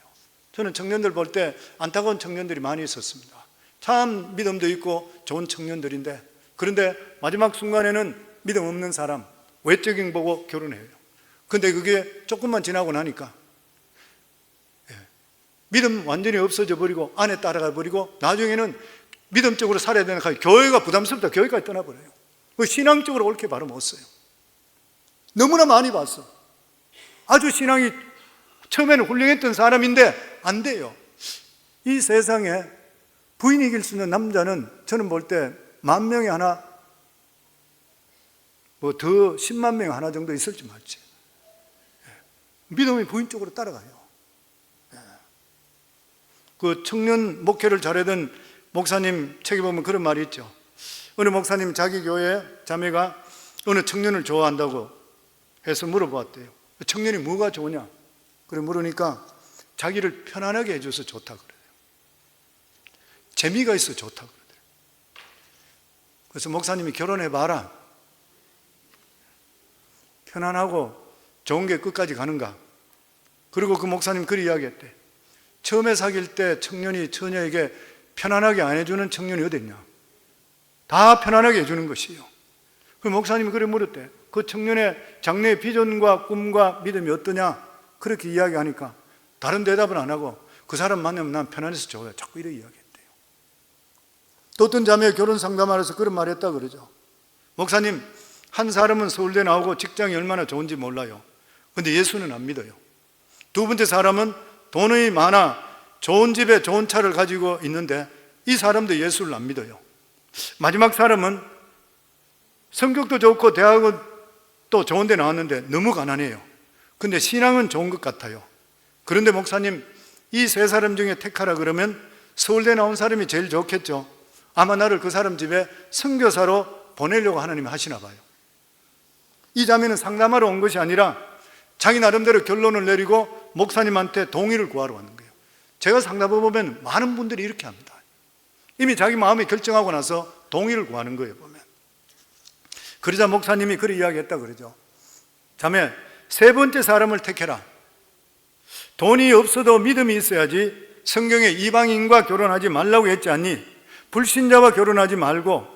[SPEAKER 1] 저는 청년들 볼 때 안타까운 청년들이 많이 있었습니다. 참 믿음도 있고 좋은 청년들인데, 그런데 마지막 순간에는 믿음 없는 사람, 외적인 보고 결혼해요. 근데 그게 조금만 지나고 나니까 믿음 완전히 없어져 버리고 안에 따라가 버리고 나중에는 믿음적으로 살아야 되는 교회가 부담스럽다 교회까지 떠나버려요. 신앙적으로 옳게 바로 못 써요. 너무나 많이 봤어. 아주 신앙이 처음에는 훌륭했던 사람인데 안 돼요. 이 세상에 부인이 이길 수 있는 남자는 저는 볼 때 10,000명에 하나, 뭐 더 10만 명에 하나 정도 있을지 말지. 믿음이 부인 쪽으로 따라가요. 그 청년 목회를 잘하던 목사님 책에 보면 그런 말이 있죠. 어느 목사님 자기 교회 자매가 어느 청년을 좋아한다고 해서 물어보았대요. 청년이 뭐가 좋으냐? 그래 물으니까 자기를 편안하게 해줘서 좋다 그래요. 재미가 있어 좋다 그러더래요. 그래서 목사님이 결혼해봐라. 편안하고 좋은 게 끝까지 가는가? 그리고 그 목사님 그리 이야기했대. 처음에 사귈 때 청년이 처녀에게 편안하게 안 해주는 청년이 어디 있냐? 다 편안하게 해주는 것이요. 그 목사님이 그래 물었대. 그 청년의 장래의 비전과 꿈과 믿음이 어떠냐? 그렇게 이야기하니까 다른 대답은 안 하고 그 사람 만나면 난 편안해서 좋아요. 자꾸 이렇게 이야기했대요. 또 어떤 자매가 결혼 상담하면서 그런 말 했다 그러죠. 목사님, 한 사람은 서울대 나오고 직장이 얼마나 좋은지 몰라요. 근데 예수는 안 믿어요. 두 번째 사람은 돈이 많아 좋은 집에 좋은 차를 가지고 있는데 이 사람도 예수를 안 믿어요. 마지막 사람은 성격도 좋고 대학은 또 좋은 데 나왔는데 너무 가난해요. 근데 신앙은 좋은 것 같아요. 그런데 목사님, 이 세 사람 중에 택하라 그러면 서울대 나온 사람이 제일 좋겠죠. 아마 나를 그 사람 집에 선교사로 보내려고 하나님이 하시나 봐요. 이 자매는 상담하러 온 것이 아니라 자기 나름대로 결론을 내리고 목사님한테 동의를 구하러 왔는 거예요. 제가 상담해 보면 많은 분들이 이렇게 합니다. 이미 자기 마음에 결정하고 나서 동의를 구하는 거예요, 보면. 그러자 목사님이 그렇게 이야기했다 그러죠. 자매, 세 번째 사람을 택해라. 돈이 없어도 믿음이 있어야지. 성경에 이방인과 결혼하지 말라고 했지 않니? 불신자와 결혼하지 말고,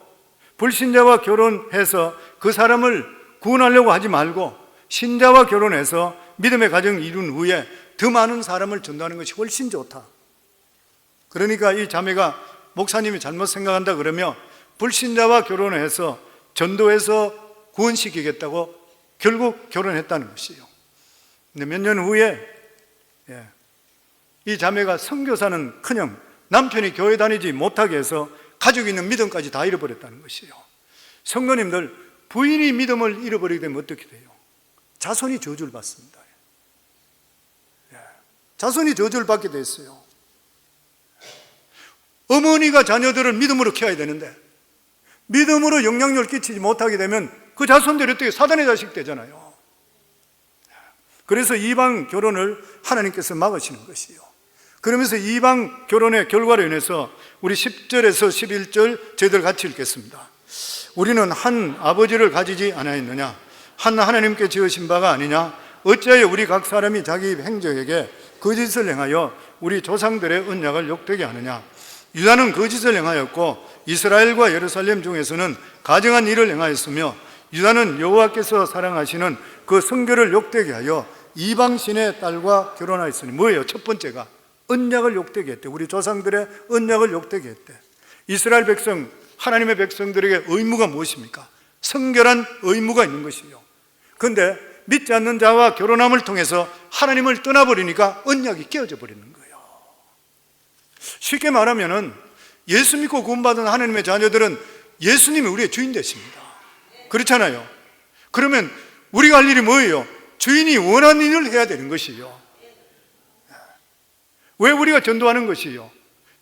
[SPEAKER 1] 불신자와 결혼해서 그 사람을 구원하려고 하지 말고 신자와 결혼해서 믿음의 가정을 이룬 후에 더 많은 사람을 전도하는 것이 훨씬 좋다. 그러니까 이 자매가 목사님이 잘못 생각한다 그러면 불신자와 결혼해서 전도해서 구원시키겠다고 결국 결혼했다는 것이에요. 근데 몇 년 후에 이 자매가 선교사는커녕 남편이 교회 다니지 못하게 해서 가지고 있는 믿음까지 다 잃어버렸다는 것이에요. 성도님들, 부인이 믿음을 잃어버리게 되면 어떻게 돼요? 자손이 저주를 받습니다. 자손이 저주를 받게 됐어요. 어머니가 자녀들을 믿음으로 키워야 되는데 믿음으로 영향력을 끼치지 못하게 되면 그 자손들이 어떻게 사단의 자식 되잖아요. 그래서 이방 결혼을 하나님께서 막으시는 것이요. 그러면서 이방 결혼의 결과로 인해서 우리 10절에서 11절 저희들 같이 읽겠습니다. 우리는 한 아버지를 가지지 않았느냐? 한 하나님께 지으신 바가 아니냐? 어찌하여 우리 각 사람이 자기 행적에게 거짓을 행하여 우리 조상들의 언약을 욕되게 하느냐? 유다는 거짓을 행하였고 이스라엘과 예루살렘 중에서는 가증한 일을 행하였으며 유다는 여호와께서 사랑하시는 그 성결을 욕되게 하여 이방신의 딸과 결혼하였으니 뭐예요? 첫 번째가 언약을 욕되게 했대. 우리 조상들의 언약을 욕되게 했대. 이스라엘 백성, 하나님의 백성들에게 의무가 무엇입니까? 성결한 의무가 있는 것이요. 그런데 믿지 않는 자와 결혼함을 통해서 하나님을 떠나버리니까 언약이 깨어져 버리는 거예요. 쉽게 말하면은 예수 믿고 구원받은 하나님의 자녀들은 예수님이 우리의 주인 되십니다. 그렇잖아요. 그러면 우리가 할 일이 뭐예요? 주인이 원하는 일을 해야 되는 것이요. 왜 우리가 전도하는 것이요?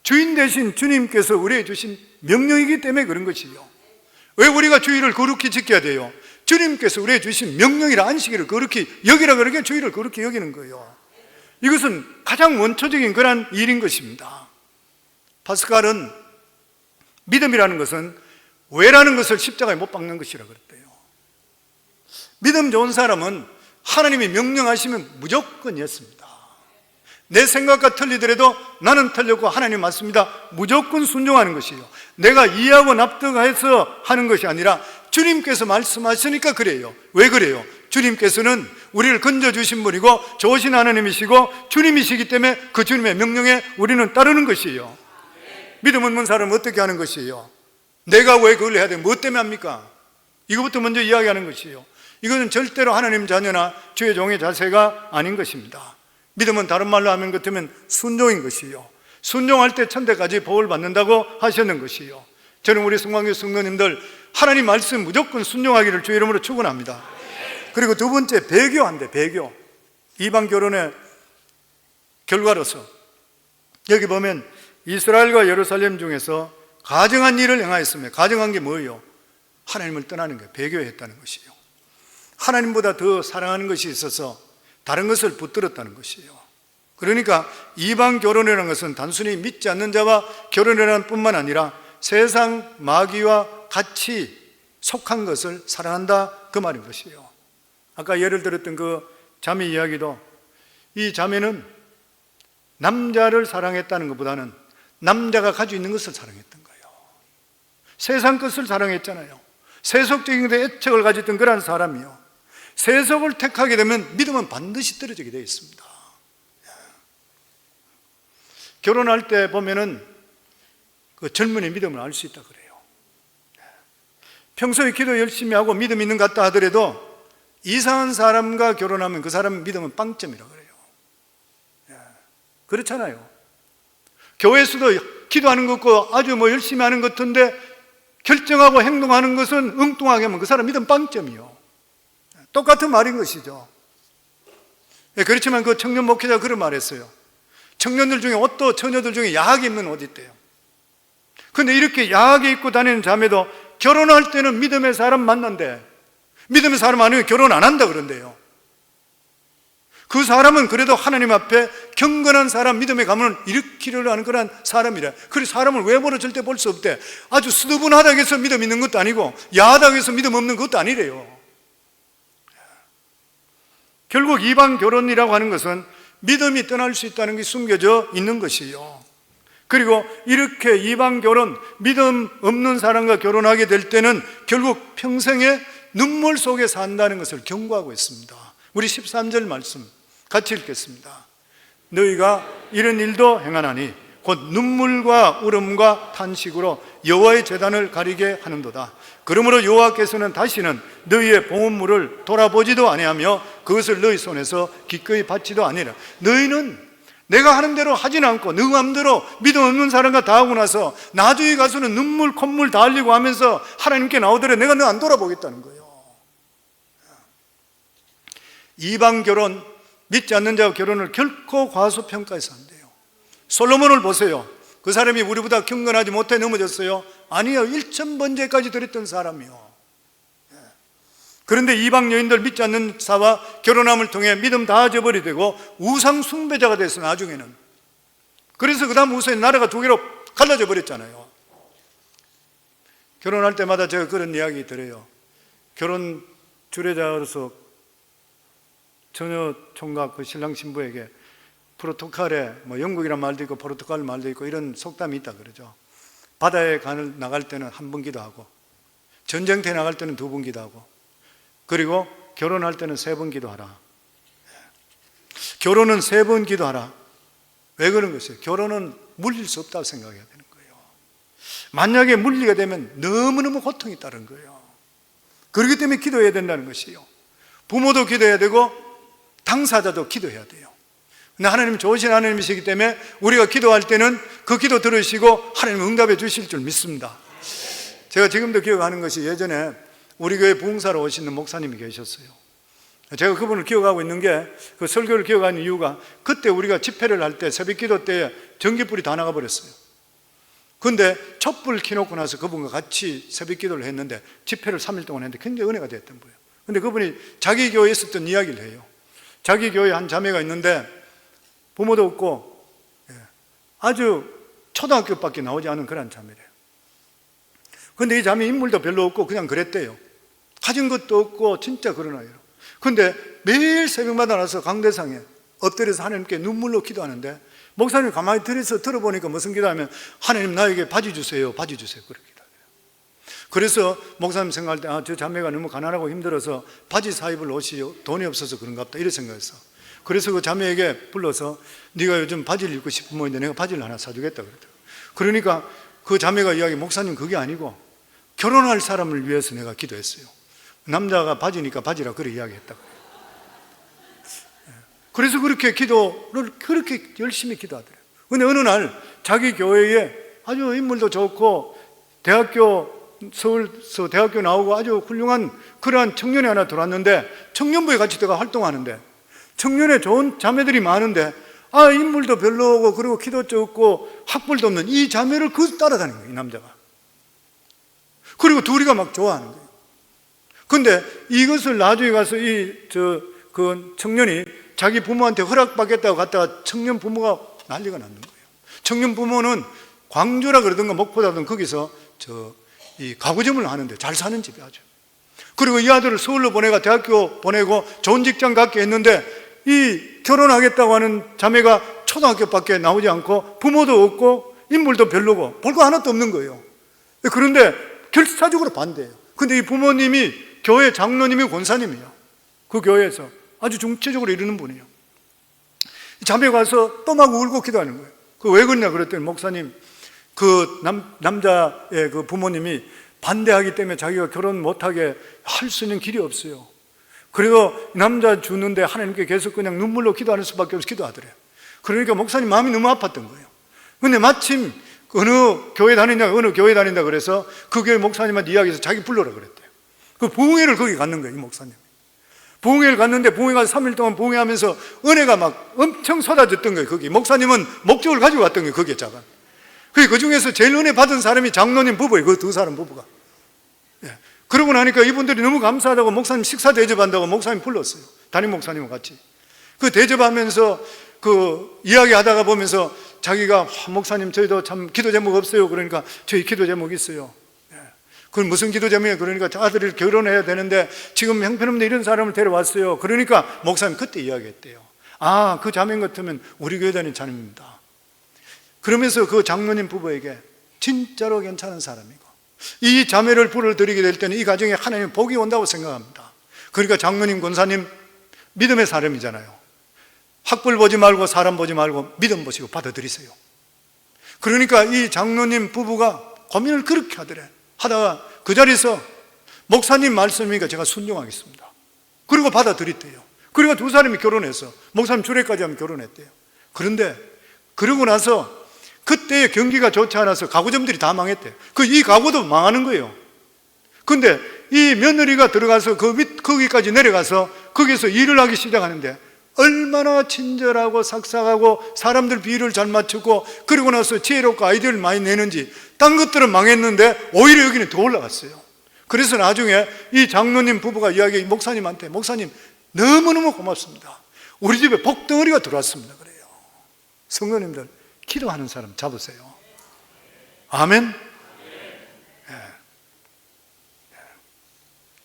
[SPEAKER 1] 주인 대신 주님께서 우리에게 주신 명령이기 때문에 그런 것이요. 왜 우리가 주일을 거룩히 지켜야 돼요? 주님께서 우리에게 주신 명령이라 안식일을 거룩히 여기라 그러기에 주일을 거룩히 여기는 거예요. 이것은 가장 원초적인 그런 일인 것입니다. 파스칼은 믿음이라는 것은 왜라는 것을 십자가에 못 박는 것이라고 그랬대요. 믿음 좋은 사람은 하나님이 명령하시면 무조건 예습니다. 내 생각과 틀리더라도 나는 틀렸고 하나님 맞습니다. 무조건 순종하는 것이에요. 내가 이해하고 납득해서 하는 것이 아니라 주님께서 말씀하시니까 그래요. 왜 그래요? 주님께서는 우리를 건져주신 분이고 좋으신 하나님이시고 주님이시기 때문에 그 주님의 명령에 우리는 따르는 것이에요. 믿음 없는 사람은 어떻게 하는 것이에요? 내가 왜 그걸 해야 돼? 무엇 때문에 합니까? 이거부터 먼저 이야기하는 것이에요. 이거는 절대로 하나님 자녀나 주의 종의 자세가 아닌 것입니다. 믿음은 다른 말로 하면 같으면 순종인 것이요. 순종할 때 천대까지 복을 받는다고 하셨는 것이요. 저는 우리 성광교 성도님들 하나님 말씀 무조건 순종하기를 주의 이름으로 축원합니다. 그리고 두 번째, 배교한대. 배교. 이방 결혼의 결과로서 여기 보면 이스라엘과 예루살렘 중에서 가증한 일을 행하였으며, 가증한 게 뭐예요? 하나님을 떠나는 거예요. 배교했다는 것이에요. 하나님보다 더 사랑하는 것이 있어서 다른 것을 붙들었다는 것이에요. 그러니까 이방 결혼이라는 것은 단순히 믿지 않는 자와 결혼이라는 뿐만 아니라 세상 마귀와 같이 속한 것을 사랑한다, 그 말인 것이에요. 아까 예를 들었던 그 자매 이야기도, 이 자매는 남자를 사랑했다는 것보다는 남자가 가지고 있는 것을 사랑했던 거예요. 세상 것을 사랑했잖아요. 세속적인 데 애착을 가졌던 그런 사람이요, 세속을 택하게 되면 믿음은 반드시 떨어지게 되어 있습니다. 결혼할 때 보면은 그 젊은이 믿음을 알 수 있다 그래요. 평소에 기도 열심히 하고 믿음 있는 것 같다 하더라도 이상한 사람과 결혼하면 그 사람 믿음은 빵점이라고 그래요. 그렇잖아요. 교회에서도 기도하는 것 같고 아주 열심히 하는 것 같은데 결정하고 행동하는 것은 엉뚱하게 하면 그 사람 믿음 빵점이요. 똑같은 말인 것이죠. 그렇지만 그 청년 목회자가 그런 말했어요. 청년들 중에 옷도 처녀들 중에 야하게 입는 옷이 있대요. 근데 이렇게 야하게 입고 다니는 자매도 결혼할 때는 믿음의 사람 만난대. 믿음의 사람 아니면 결혼 안 한다 그런대요. 그 사람은 그래도 하나님 앞에 경건한 사람, 믿음의 가문을 일으키려고 하는 그런 사람이래. 그래서 사람을 외모로 절대 볼 수 없대. 아주 수두분하다고 해서 믿음 있는 것도 아니고 야하다고 해서 믿음 없는 것도 아니래요. 결국 이방 결혼이라고 하는 것은 믿음이 떠날 수 있다는 게 숨겨져 있는 것이에요. 그리고 이렇게 이방 결혼, 믿음 없는 사람과 결혼하게 될 때는 결국 평생에 눈물 속에 산다는 것을 경고하고 있습니다. 우리 13절 말씀 같이 읽겠습니다. 너희가 이런 일도 행하나니 곧 눈물과 울음과 탄식으로 여호와의 제단을 가리게 하는도다. 그러므로 여호와께서는 다시는 너희의 봉헌물을 돌아보지도 아니하며 그것을 너희 손에서 기꺼이 받지도 아니하리라. 너희는 내가 하는 대로 하지는 않고 너 마음대로 믿음 없는 사람과 다 하고 나서 나중에 가서는 눈물 콧물 다 흘리고 하면서 하나님께 나오더래 내가 너 안 돌아보겠다는 거예요. 이방 결혼, 믿지 않는 자와 결혼을 결코 과소평가해서 안 돼요. 솔로몬을 보세요. 그 사람이 우리보다 경건하지 못해 넘어졌어요? 아니요, 1000번째까지 드렸던 사람이요. 그런데 이방 여인들 믿지 않는 자와 결혼함을 통해 믿음 다 저버리되고 우상 숭배자가 됐어 나중에는. 그래서 그 다음 후세에 나라가 두 개로 갈라져 버렸잖아요. 결혼할 때마다 제가 그런 이야기 들어요. 결혼 주례자로서 처녀 총각 그 신랑 신부에게 프로토칼에 영국이란 말도 있고 포르투갈 말도 있고 이런 속담이 있다 그러죠. 바다에 나갈 때는 한 번 기도하고 전쟁터에 나갈 때는 2번 기도하고 그리고 결혼할 때는 3번 기도하라. 결혼은 3번 기도하라. 왜 그런 것이에요? 결혼은 물릴 수 없다고 생각해야 되는 거예요. 만약에 물리게 되면 너무너무 고통이 따른 거예요. 그렇기 때문에 기도해야 된다는 것이에요. 부모도 기도해야 되고 당사자도 기도해야 돼요. 근데 하나님 좋으신 하나님이시기 때문에 우리가 기도할 때는 그 기도 들으시고 하나님 응답해 주실 줄 믿습니다. 제가 지금도 기억하는 것이 예전에 우리 교회 부흥사로 오시는 목사님이 계셨어요. 제가 그분을 기억하고 있는 게 그 설교를 기억하는 이유가 그때 우리가 집회를 할 때 새벽 기도 때 전기불이 다 나가버렸어요. 근데 촛불 켜놓고 나서 그분과 같이 새벽 기도를 했는데 집회를 3일 동안 했는데 굉장히 은혜가 됐던 거예요. 근데 그분이 자기 교회에 있었던 이야기를 해요. 자기 교회에 한 자매가 있는데 부모도 없고 아주 초등학교밖에 나오지 않은 그런 자매래요. 근데 이 자매 인물도 별로 없고 그냥 그랬대요. 가진 것도 없고 진짜 그런 아이로. 근데 매일 새벽마다 나서 강대상에 엎드려서 하나님께 눈물로 기도하는데 목사님 가만히 들어보니까 무슨 기도하면 하나님 나에게 바지 주세요, 바지 주세요 그렇게 기도해요. 그래서 목사님 생각할 때 저 자매가 너무 가난하고 힘들어서 바지 사입을 옷이 돈이 없어서 그런가 보다 이런 생각했어. 그래서 그 자매에게 불러서 네가 요즘 바지를 입고 싶은 모인데 내가 바지를 하나 사주겠다 그러더라고요. 그러니까 그 자매가 이야기 목사님 그게 아니고 결혼할 사람을 위해서 내가 기도했어요. 남자가 바지니까 바지라 그래 이야기했다고. 그래서 그렇게 기도를 그렇게 열심히 기도하더래요. 근데 어느 날 자기 교회에 아주 인물도 좋고 서울서 대학교 나오고 아주 훌륭한 그러한 청년이 하나 들어왔는데 청년부에 같이 들어가 활동하는데 청년에 좋은 자매들이 많은데 인물도 별로고 그리고 키도 적고 학벌도 없는 이 자매를 따라다니는 거예요, 이 남자가. 그리고 둘이가 막 좋아하는 거예요. 근데 이것을 나중에 가서 그 청년이 자기 부모한테 허락받겠다고 갔다가 청년 부모가 난리가 났는 거예요. 청년 부모는 광주라 그러던가 목포라든 거기서 이 가구점을 하는데 잘 사는 집이 아주. 그리고 이 아들을 서울로 보내가 대학교 보내고 좋은 직장 갖게 했는데 이 결혼하겠다고 하는 자매가 초등학교밖에 나오지 않고 부모도 없고 인물도 별로고 볼 거 하나도 없는 거예요. 그런데 결사적으로 반대해요. 근데 이 부모님이 교회 장로님이 권사님이에요. 그 교회에서 아주 중체적으로 이루는 분이에요. 자매가 와서 또 막 울고 기도하는 거예요. 그 왜 그러냐 그랬더니 목사님, 그 남자의 그 부모님이 반대하기 때문에 자기가 결혼 못하게 할 수 있는 길이 없어요. 그래도 남자 주는데 하나님께 계속 그냥 눈물로 기도하는 수밖에 없어 기도하더래요. 그러니까 목사님 마음이 너무 아팠던 거예요. 근데 마침 어느 교회 다닌다 그래서 그 교회 목사님한테 이야기해서 자기 불러라 그랬대요. 그 부흥회를 거기 갔는 거예요, 이 목사님. 부흥회를 갔는데 부흥회 가서 3일 동안 부흥회하면서 은혜가 막 엄청 쏟아졌던 거예요. 거기 목사님은 목적을 가지고 왔던 거예요. 거기에 자가. 그 중에서 제일 은혜 받은 사람이 장로님 부부예요. 그 두 사람 부부가. 예. 그러고 나니까 이분들이 너무 감사하다고 목사님 식사 대접한다고 목사님 불렀어요. 담임 목사님과 같이. 그 대접하면서 그 이야기하다가 보면서 자기가 목사님 저희도 참 기도 제목 없어요. 그러니까 저희 기도 제목 있어요. 그건 무슨 기도 제목이에요? 그러니까 아들을 결혼해야 되는데 지금 형편없는 이런 사람을 데려왔어요. 그러니까 목사님 그때 이야기했대요. 아, 그 자매 같으면 우리 교회 다니는 자매입니다. 그러면서 그 장로님 부부에게 진짜로 괜찮은 사람이고 이 자매를 불러드리게 될 때는 이 가정에 하나님의 복이 온다고 생각합니다. 그러니까 장로님, 권사님 믿음의 사람이잖아요. 학벌 보지 말고 사람 보지 말고 믿음 보시고 받아들이세요. 그러니까 이 장로님 부부가 고민을 그렇게 하다가 그 자리에서 목사님 말씀이니까 제가 순종하겠습니다. 그리고 받아들였대요. 그리고 두 사람이 결혼해서 목사님 주례까지 하면 결혼했대요. 그런데 그러고 나서 그때 경기가 좋지 않아서 가구점들이 다 망했대요. 이 가구도 망하는 거예요. 근데 이 며느리가 들어가서 거기까지 내려가서 거기서 일을 하기 시작하는데 얼마나 친절하고 삭삭하고 사람들 비율을 잘 맞추고 그러고 나서 지혜롭고 아이디어를 많이 내는지 딴 것들은 망했는데 오히려 여기는 더 올라갔어요. 그래서 나중에 이 장로님 부부가 목사님한테 목사님 너무너무 고맙습니다. 우리 집에 복덩어리가 들어왔습니다. 그래요. 성도님들 기도하는 사람 잡으세요. 아멘. 예.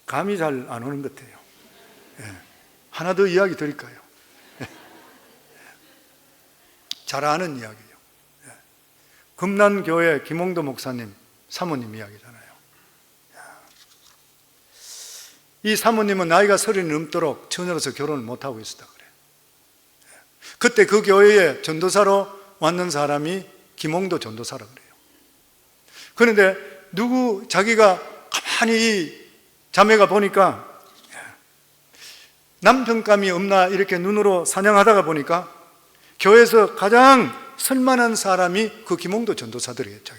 [SPEAKER 1] 감이 잘 안 오는 것 같아요. 예. 하나 더 이야기 드릴까요? 잘 아는 이야기예요. 금난교회 김홍도 목사님 사모님 이야기잖아요. 이 사모님은 나이가 30이 넘도록 처녀로서 결혼을 못하고 있었다 그래요. 그때 그 교회에 전도사로 왔는 사람이 김홍도 전도사라 그래요. 그런데 자기가 가만히 이 자매가 보니까 남편감이 없나 이렇게 눈으로 사냥하다가 보니까 교회에서 가장 쓸만한 사람이 그 김홍도 전도사들이겠죠.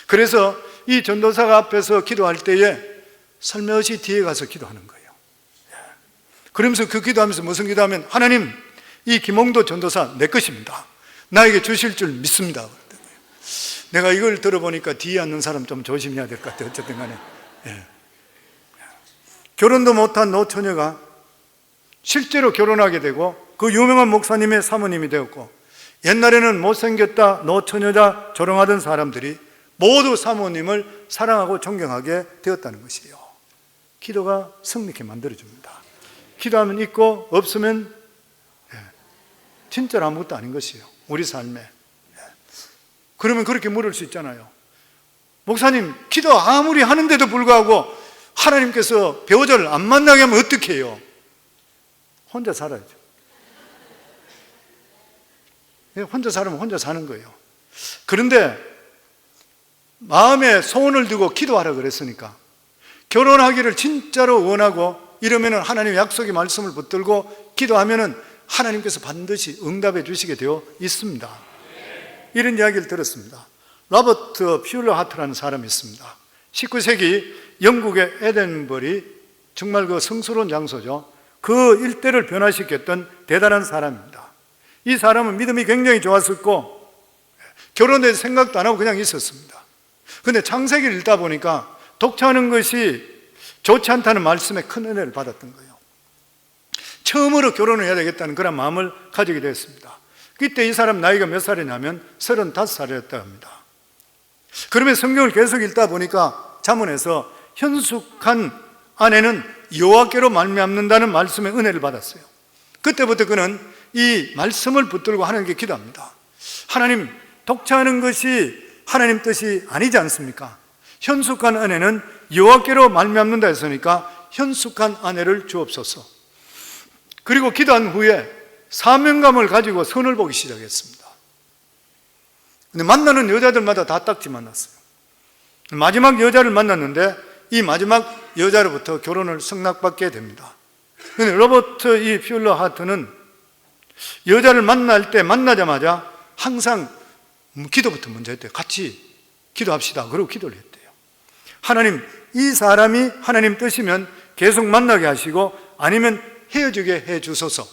[SPEAKER 1] 그래서 이 전도사가 앞에서 기도할 때에 살며시 뒤에 가서 기도하는 거예요. 그러면서 그 기도하면서 무슨 기도하면 하나님, 이 김홍도 전도사 내 것입니다. 나에게 주실 줄 믿습니다. 내가 이걸 들어보니까 뒤에 앉는 사람 좀 조심해야 될 것 같아요. 어쨌든 간에. 결혼도 못한 노처녀가 실제로 결혼하게 되고 그 유명한 목사님의 사모님이 되었고 옛날에는 못생겼다 노처녀다 조롱하던 사람들이 모두 사모님을 사랑하고 존경하게 되었다는 것이에요. 기도가 성립케 만들어줍니다. 기도하면 있고 없으면 진짜로 아무것도 아닌 것이에요. 우리 삶에. 그러면 그렇게 물을 수 있잖아요. 목사님 기도 아무리 하는데도 불구하고 하나님께서 배우자를 안 만나게 하면 어떻게 해요? 혼자 살아야죠. 혼자 살면 혼자 사는 거예요. 그런데 마음에 소원을 두고 기도하라 그랬으니까 결혼하기를 진짜로 원하고 이러면 하나님의 약속의 말씀을 붙들고 기도하면 하나님께서 반드시 응답해 주시게 되어 있습니다. 이런 이야기를 들었습니다. 로버트 퓨러 하트라는 사람이 있습니다. 19세기 영국의 에덴버리, 정말 그 성스러운 장소죠. 그 일대를 변화시켰던 대단한 사람입니다. 이 사람은 믿음이 굉장히 좋았었고 결혼에 대해서 생각도 안 하고 그냥 있었습니다. 그런데 창세기를 읽다 보니까 독차하는 것이 좋지 않다는 말씀에 큰 은혜를 받았던 거예요. 처음으로 결혼을 해야 되겠다는 그런 마음을 가지게 되었습니다. 그때 이 사람 나이가 몇 살이냐면 35살이었다고 합니다. 그러면 성경을 계속 읽다 보니까 잠언에서 현숙한 아내는 여호와께로 말미암는다는 말씀의 은혜를 받았어요. 그때부터 그는 이 말씀을 붙들고 하나님께 기도합니다. 하나님, 독차하는 것이 하나님 뜻이 아니지 않습니까? 현숙한 아내는 여호와께로 말미암는다 했으니까 현숙한 아내를 주옵소서. 그리고 기도한 후에 사명감을 가지고 선을 보기 시작했습니다. 근데 만나는 여자들마다 다 딱지 만났어요. 마지막 여자를 만났는데 이 마지막 여자로부터 결혼을 승낙받게 됩니다. 근데 로버트 이 퓨러 하트는 여자를 만날 때 만나자마자 항상 기도부터 먼저 했대요. 같이 기도합시다. 그리고 기도를 했대요. 하나님, 이 사람이 하나님 뜻이면 계속 만나게 하시고 아니면 헤어지게 해 주소서.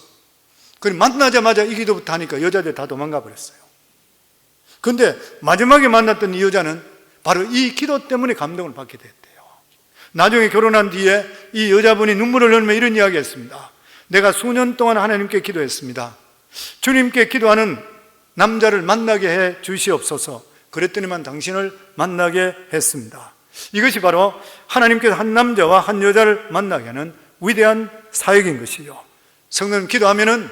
[SPEAKER 1] 그리고 만나자마자 이 기도부터 하니까 여자들 다 도망가 버렸어요. 그런데 마지막에 만났던 이 여자는 바로 이 기도 때문에 감동을 받게 됐대요. 나중에 결혼한 뒤에 이 여자분이 눈물을 흘리며 이런 이야기 했습니다. 내가 수년 동안 하나님께 기도했습니다. 주님께 기도하는 남자를 만나게 해 주시옵소서. 그랬더니만 당신을 만나게 했습니다. 이것이 바로 하나님께서 한 남자와 한 여자를 만나게 하는 위대한 사역인 것이요. 성도님, 기도하면은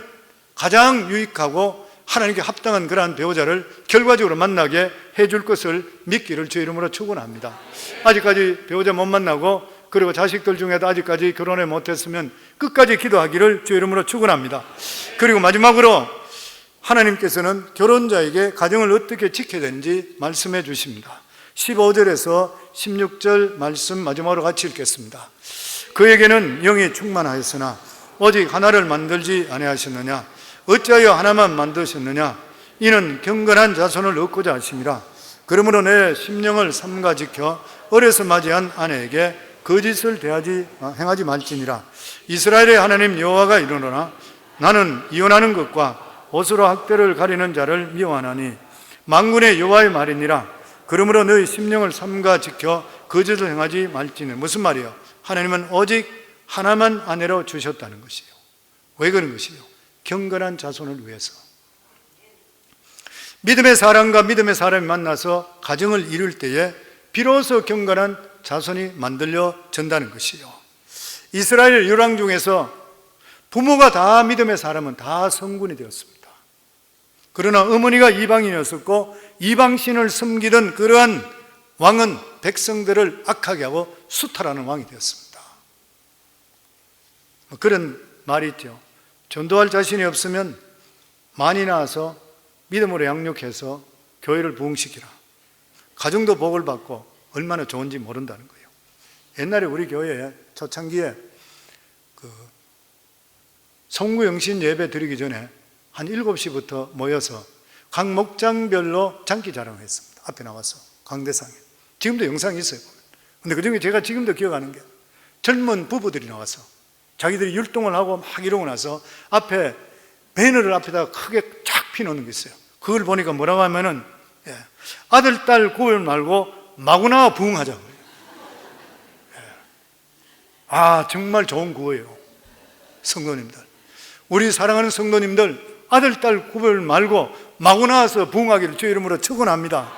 [SPEAKER 1] 가장 유익하고 하나님께 합당한 그러한 배우자를 결과적으로 만나게 해줄 것을 믿기를 주의 이름으로 축원합니다. 아직까지 배우자 못 만나고 그리고 자식들 중에도 아직까지 결혼을 못했으면 끝까지 기도하기를 주의 이름으로 축원합니다. 그리고 마지막으로 하나님께서는 결혼자에게 가정을 어떻게 지켜야 되는지 말씀해 주십니다. 15절에서 16절 말씀 마지막으로 같이 읽겠습니다. 그에게는 영이 충만하였으나 오직 하나를 만들지 아니하셨느냐? 어찌하여 하나만 만드셨느냐? 이는 경건한 자손을 얻고자 하심이라. 그러므로 내 심령을 삼가 지켜 어려서 맞이한 아내에게 거짓을 행하지 말지니라. 이스라엘의 하나님 여호와가 이르노라. 나는 이혼하는 것과 옷으로 학대를 가리는 자를 미워하나니 만군의 여호와의 말이니라. 그러므로 너희 심령을 삼가 지켜 거짓을 행하지 말지니. 무슨 말이에요? 하나님은 오직 하나만 아내로 주셨다는 것이에요. 왜 그런 것이에요? 경건한 자손을 위해서. 믿음의 사람과 믿음의 사람이 만나서 가정을 이룰 때에 비로소 경건한 자손이 만들어진다는 것이에요. 이스라엘 열왕 중에서 부모가 다 믿음의 사람은 다 성군이 되었습니다. 그러나 어머니가 이방인이었었고 이방신을 섬기던 그러한 왕은 백성들을 악하게 하고 수탈하는 왕이 되었습니다. 그런 말이 있죠. 전도할 자신이 없으면 많이 낳아서 믿음으로 양육해서 교회를 부흥시키라. 가정도 복을 받고 얼마나 좋은지 모른다는 거예요. 옛날에 우리 교회에 초창기에 성구영신 예배 드리기 전에 한 7시부터 모여서 각 목장별로 장기 자랑을 했습니다. 앞에 나와서 강대상에. 지금도 영상이 있어요. 근데 그중에 제가 지금도 기억하는 게 젊은 부부들이 나와서 자기들이 율동을 하고 막 이러고 나서 앞에 배너를 앞에다가 크게 쫙 피놓는 게 있어요. 그걸 보니까 뭐라고 하면은 아들, 딸 구별 말고 마구나 부흥하자. 정말 좋은 구호예요. 성도님들, 우리 사랑하는 성도님들, 아들, 딸 구별 말고 마구나와서 부흥하기를 주의 이름으로 축원합니다.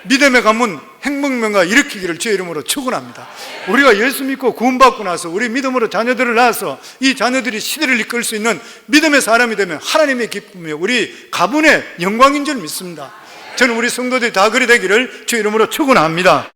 [SPEAKER 1] 믿음의 가문 행복명가 일으키기를 주의 이름으로 축원합니다. 우리가 예수 믿고 구원받고 나서 우리 믿음으로 자녀들을 낳아서 이 자녀들이 시대를 이끌 수 있는 믿음의 사람이 되면 하나님의 기쁨이요 우리 가문의 영광인 줄 믿습니다. 저는 우리 성도들이 다 그리 되기를 주의 이름으로 축원합니다.